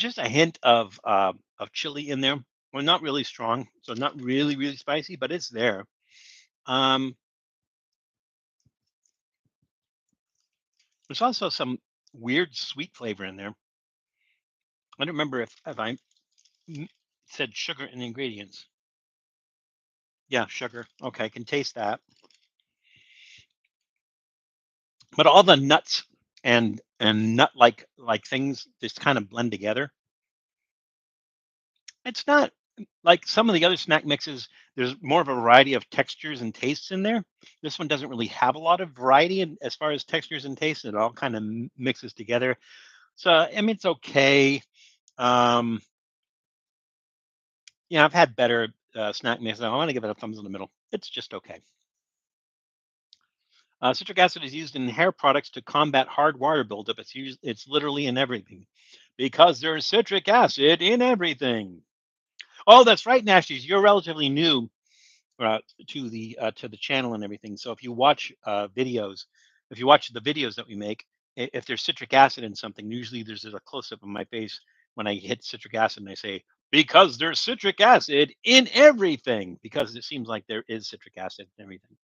just a hint of chili in there. Well, not really strong, so not really spicy, but it's there. There's also some weird sweet flavor in there. I don't remember if I said sugar in the ingredients. Yeah, sugar. Okay, I can taste that. But all the nuts and nut like things just kind of blend together. It's not like some of the other snack mixes. There's more of a variety of textures and tastes in there. This one doesn't really have a lot of variety as far as textures and tastes. It all kind of mixes together. So I mean, it's okay. Um, yeah, I've had better snack mixes. I want to give it a thumbs in the middle. It's just okay. Citric acid is used in hair products to combat hard water buildup. It's literally in everything because there's citric acid in everything. Oh, that's right, Nasties. You're relatively new to the channel and everything. So if you watch videos, if you watch the videos that we make, if there's citric acid in something, usually there's a close up of my face when I hit citric acid and I say, because there's citric acid in everything, because it seems like there is citric acid in everything.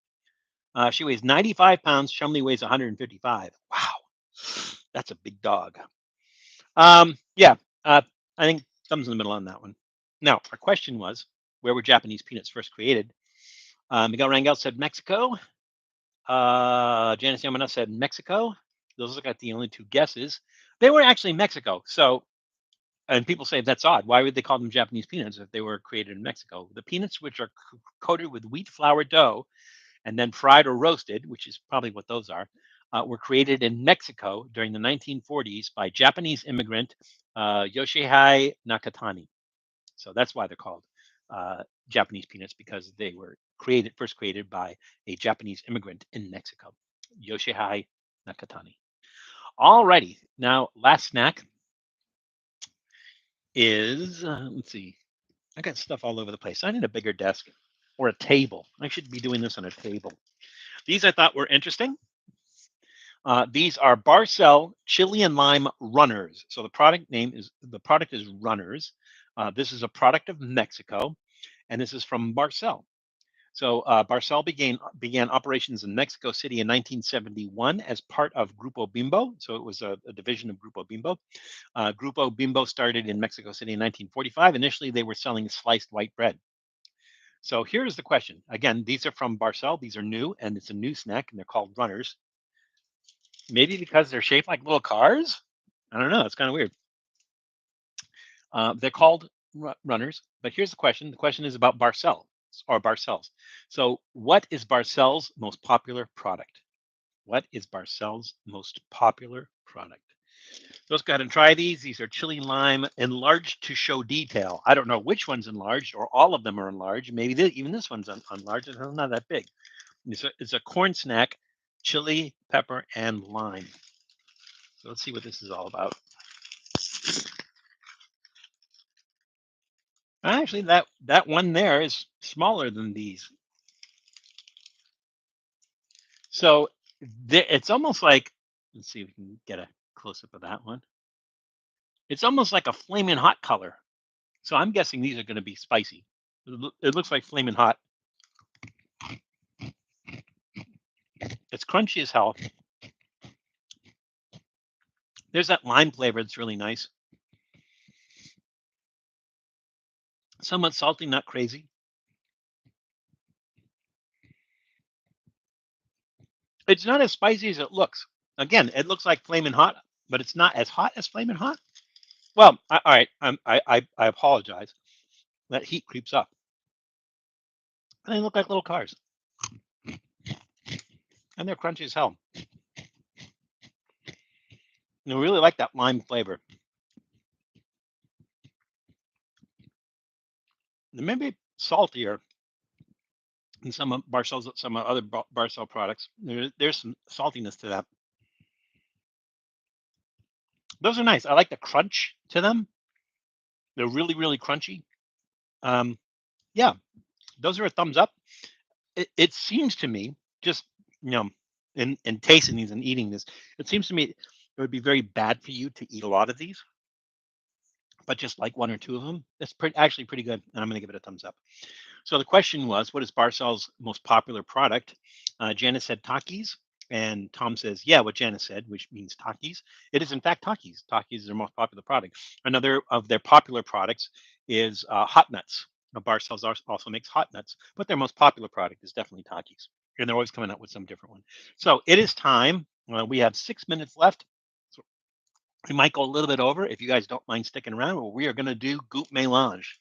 She weighs 95 pounds. Chumley weighs 155. Wow, that's a big dog. Yeah, I think thumbs in the middle on that one. Now, our question was, where were Japanese peanuts first created? Miguel Rangel said Mexico. Janice Yamana said Mexico. Those are the only two guesses. They were actually Mexico. So, and people say that's odd. Why would they call them Japanese peanuts if they were created in Mexico? The peanuts, which are coated with wheat flour dough and then fried or roasted, which is probably what those are, were created in Mexico during the 1940s by Japanese immigrant Yoshihei Nakatani. So that's why they're called Japanese peanuts, because they were first created by a Japanese immigrant in Mexico, Yoshihei Nakatani. Alrighty, now last snack is let's see. I got stuff all over the place. I need a bigger desk or a table. I should be doing this on a table. These I thought were interesting. These are Barcel chili and lime runners. So the product is runners. This is a product of Mexico, and this is from Barcel. So Barcel began operations in Mexico City in 1971 as part of Grupo Bimbo. So it was a division of Grupo Bimbo. Grupo Bimbo started in Mexico City in 1945. Initially, they were selling sliced white bread. So here's the question. Again, these are from Barcel. These are new, and it's a new snack, and they're called runners. Maybe because they're shaped like little cars? I don't know. It's kind of weird. They're called runners. But here's the question. The question is about Barcel or Barcel's. So what is Barcel's most popular product? What is Barcel's most popular product? Let's go ahead and try these. These are chili lime enlarged to show detail. I don't know which one's enlarged or all of them are enlarged. Maybe even this one's enlarged. It's not that big. It's a corn snack, chili, pepper, and lime. So let's see what this is all about. Actually, that one there is smaller than these. So it's almost like, let's see if we can get a close up of that one. It's almost like a flaming hot color. So I'm guessing these are going to be spicy. It looks like flaming hot. It's crunchy as hell. There's that lime flavor. It's really nice. Somewhat salty, not crazy. It's not as spicy as it looks. Again, it looks like flaming hot, but it's not as hot as flaming hot. Well, all right. I apologize. That heat creeps up, and they look like little cars, and they're crunchy as hell. And I really like that lime flavor. They may be saltier than some of Barcel's, some other Barcel products. There's some saltiness to that. Those are nice. I like the crunch to them. They're really, really crunchy. Yeah, those are a thumbs up. It seems to me, just you know, in tasting these and eating this, it seems to me it would be very bad for you to eat a lot of these, but just like one or two of them, it's actually pretty good, and I'm going to give it a thumbs up. So the question was, what is Barcel's most popular product? Janice said Takis, and Tom says, yeah, what Janice said, which means Takis. It is in fact Takis. Takis is their most popular product. Another of their popular products is hot nuts. Now, Barcel's also makes hot nuts, but their most popular product is definitely Takis, and they're always coming out with some different one. So it is time. We have 6 minutes left. So we might go a little bit over. If you guys don't mind sticking around, well, we are going to do Goop Melange.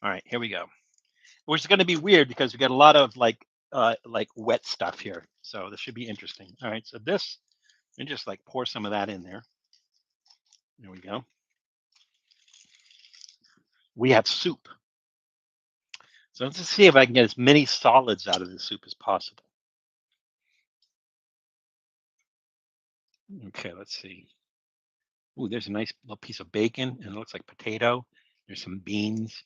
All right, here we go. Which is going to be weird because we got a lot of like wet stuff here. So this should be interesting. All right, so this, and just like pour some of that in there. There we go. We have soup. So let's just see if I can get as many solids out of the soup as possible. Okay, let's see. Ooh, there's a nice little piece of bacon, and it looks like potato. There's some beans.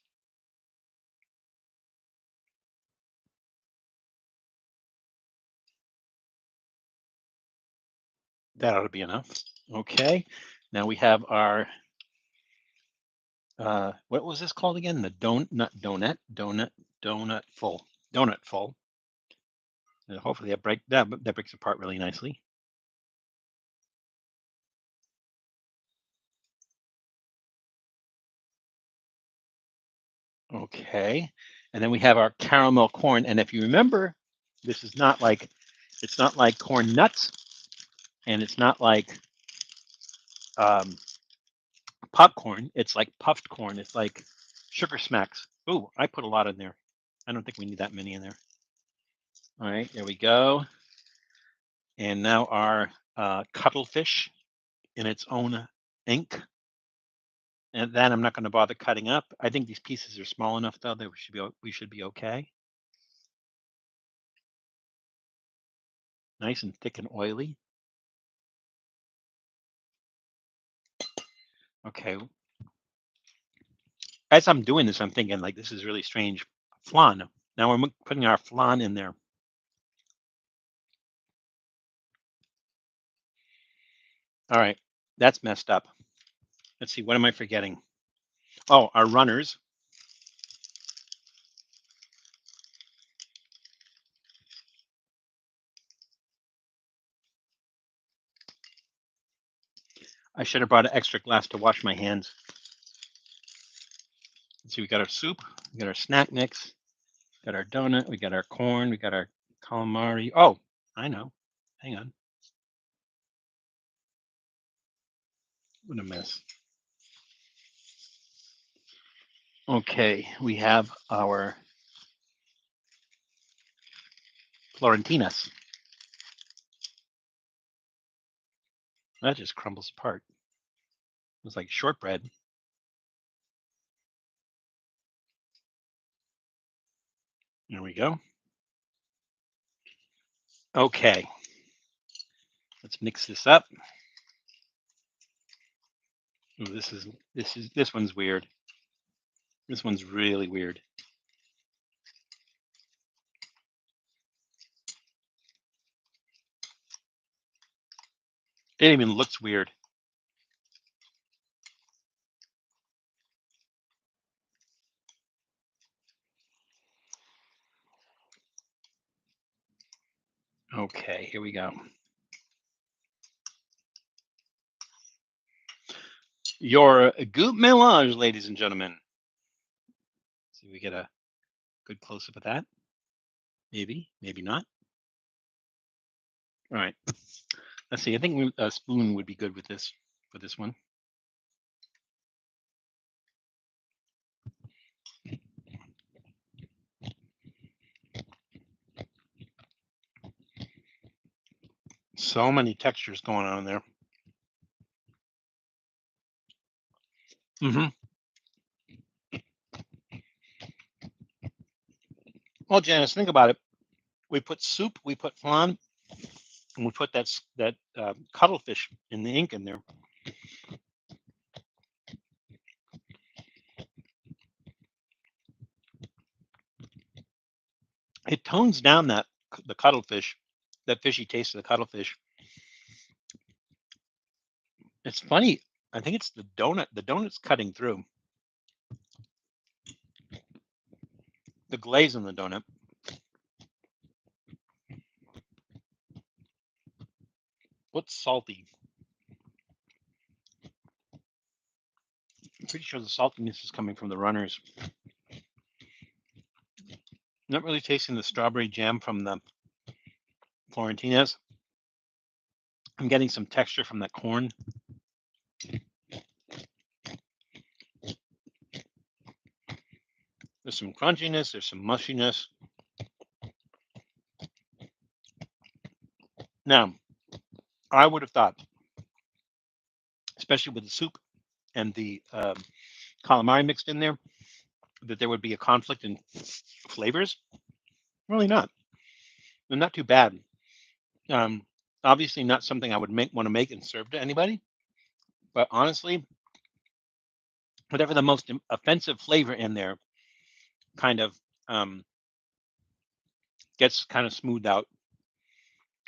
That ought to be enough. Okay. Now we have our what was this called again? The donut full. Donut full. And hopefully that breaks apart really nicely. Okay. And then we have our caramel corn. And if you remember, this is not like, it's not like corn nuts, and it's not like um, popcorn. It's like puffed corn. It's like sugar smacks. Ooh, I put a lot in there. I don't think we need that many in there. All right, there we go. And now our cuttlefish in its own ink. And then I'm not going to bother cutting up. I think these pieces are small enough though that we should be okay. Nice and thick and oily. Okay. As I'm doing this, I'm thinking like this is really strange. Flan. Now we're putting our flan in there. All right, that's messed up. Let's see. What am I forgetting? Oh, our runners. I should have brought an extra glass to wash my hands. Let's see. We got our soup. We got our snack mix. Got our donut. We got our corn. We got our calamari. Oh, I know. Hang on. What a mess. Okay, we have our Florentinas. That just crumbles apart. It's like shortbread. There we go. Okay, let's mix this up. Ooh, this one's weird. This one's really weird. It even looks weird. Okay, here we go. Your goût mélange, ladies and gentlemen. See, we get a good close up of that. Maybe, maybe not. All right. Let's see. I think a spoon would be good with this for this one. So many textures going on there. Mm-hmm. Well, Janice, think about it. We put soup, we put flan, and we put that cuttlefish in the ink in there. It tones down the cuttlefish, that fishy taste of the cuttlefish. It's funny. I think it's the donut. The donut's cutting through the glaze in the donut. What's salty? I'm pretty sure the saltiness is coming from the runners. Not really tasting the strawberry jam from the Florentinas. I'm getting some texture from that corn. There's some crunchiness. There's some mushiness. Now, I would have thought, especially with the soup and the calamari mixed in there, that there would be a conflict in flavors. Really not. They're not too bad. Um, Obviously, not something I would want to make and serve to anybody. But honestly, whatever the most offensive flavor in there kind of um, gets kind of smoothed out.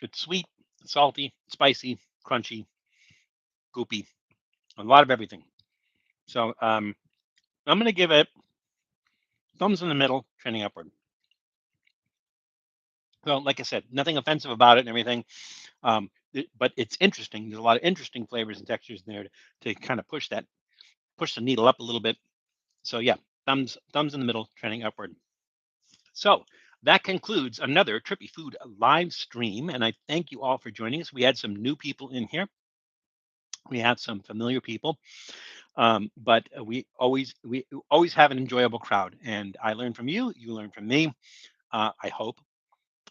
It's sweet, salty, spicy, crunchy, goopy, a lot of everything. So I'm going to give it thumbs in the middle, trending upward. So, like I said, nothing offensive about it and everything. But it's interesting. There's a lot of interesting flavors and textures in there to kind of push the needle up a little bit. So yeah, thumbs in the middle, trending upward. So that concludes another Trippy Food live stream, and I thank you all for joining us. We had some new people in here. We had some familiar people, but we always have an enjoyable crowd, and I learn from you. You learn from me. I hope,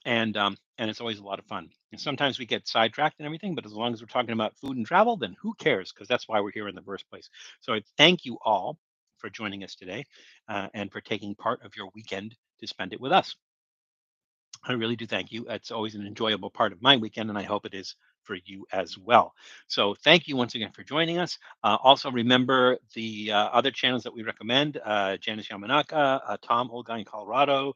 and it's always a lot of fun. And sometimes we get sidetracked and everything, but as long as we're talking about food and travel, then who cares? Because that's why we're here in the first place. So I thank you all for joining us today, and for taking part of your weekend to spend it with us. I really do thank you. It's always an enjoyable part of my weekend, and I hope it is for you as well. So, thank you once again for joining us. Also, remember the other channels that we recommend: Janice Yamanaka, Tom, old guy in Colorado,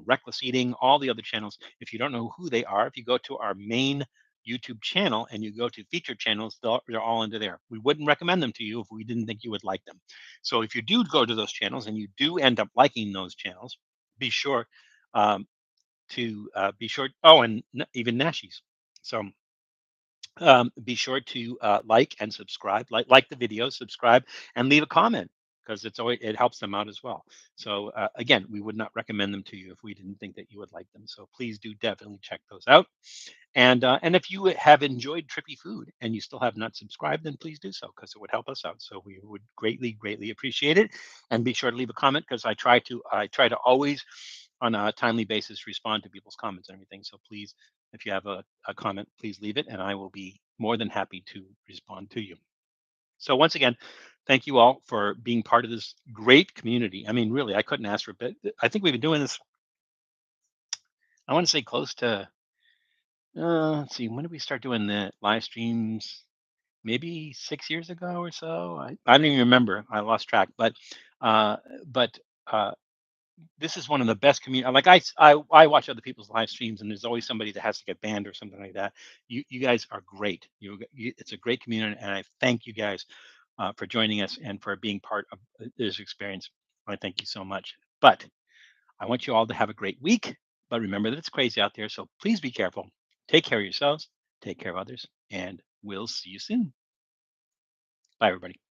Reckless Eating, all the other channels. If you don't know who they are, if you go to our main YouTube channel and you go to featured channels, they're all under there. We wouldn't recommend them to you if we didn't think you would like them. So, if you do go to those channels and you do end up liking those channels, be sure. Um, to be sure. Oh, and even Nashies. So be sure to like and subscribe. Like the video, subscribe, and leave a comment because it helps them out as well. So again, we would not recommend them to you if we didn't think that you would like them. So please do definitely check those out. And if you have enjoyed Trippy Food and you still have not subscribed, then please do so because it would help us out. So we would greatly appreciate it. And be sure to leave a comment because I try to always on a timely basis respond to people's comments and everything. So please, if you have a comment, please leave it and I will be more than happy to respond to you. So once again, thank you all for being part of this great community. I mean, really, I couldn't ask for a bit. I think we've been doing this, I want to say close to let's see, when did we start doing the live streams? maybe 6 years ago or so. I don't even remember. I lost track. Uh, but uh, this is one of the best community. Like I watch other people's live streams, and there's always somebody that has to get banned or something like that. You guys are great. It's a great community, and I thank you guys for joining us and for being part of this experience. I thank you so much. But I want you all to have a great week. But remember that it's crazy out there, so please be careful. Take care of yourselves. Take care of others, and we'll see you soon. Bye, everybody.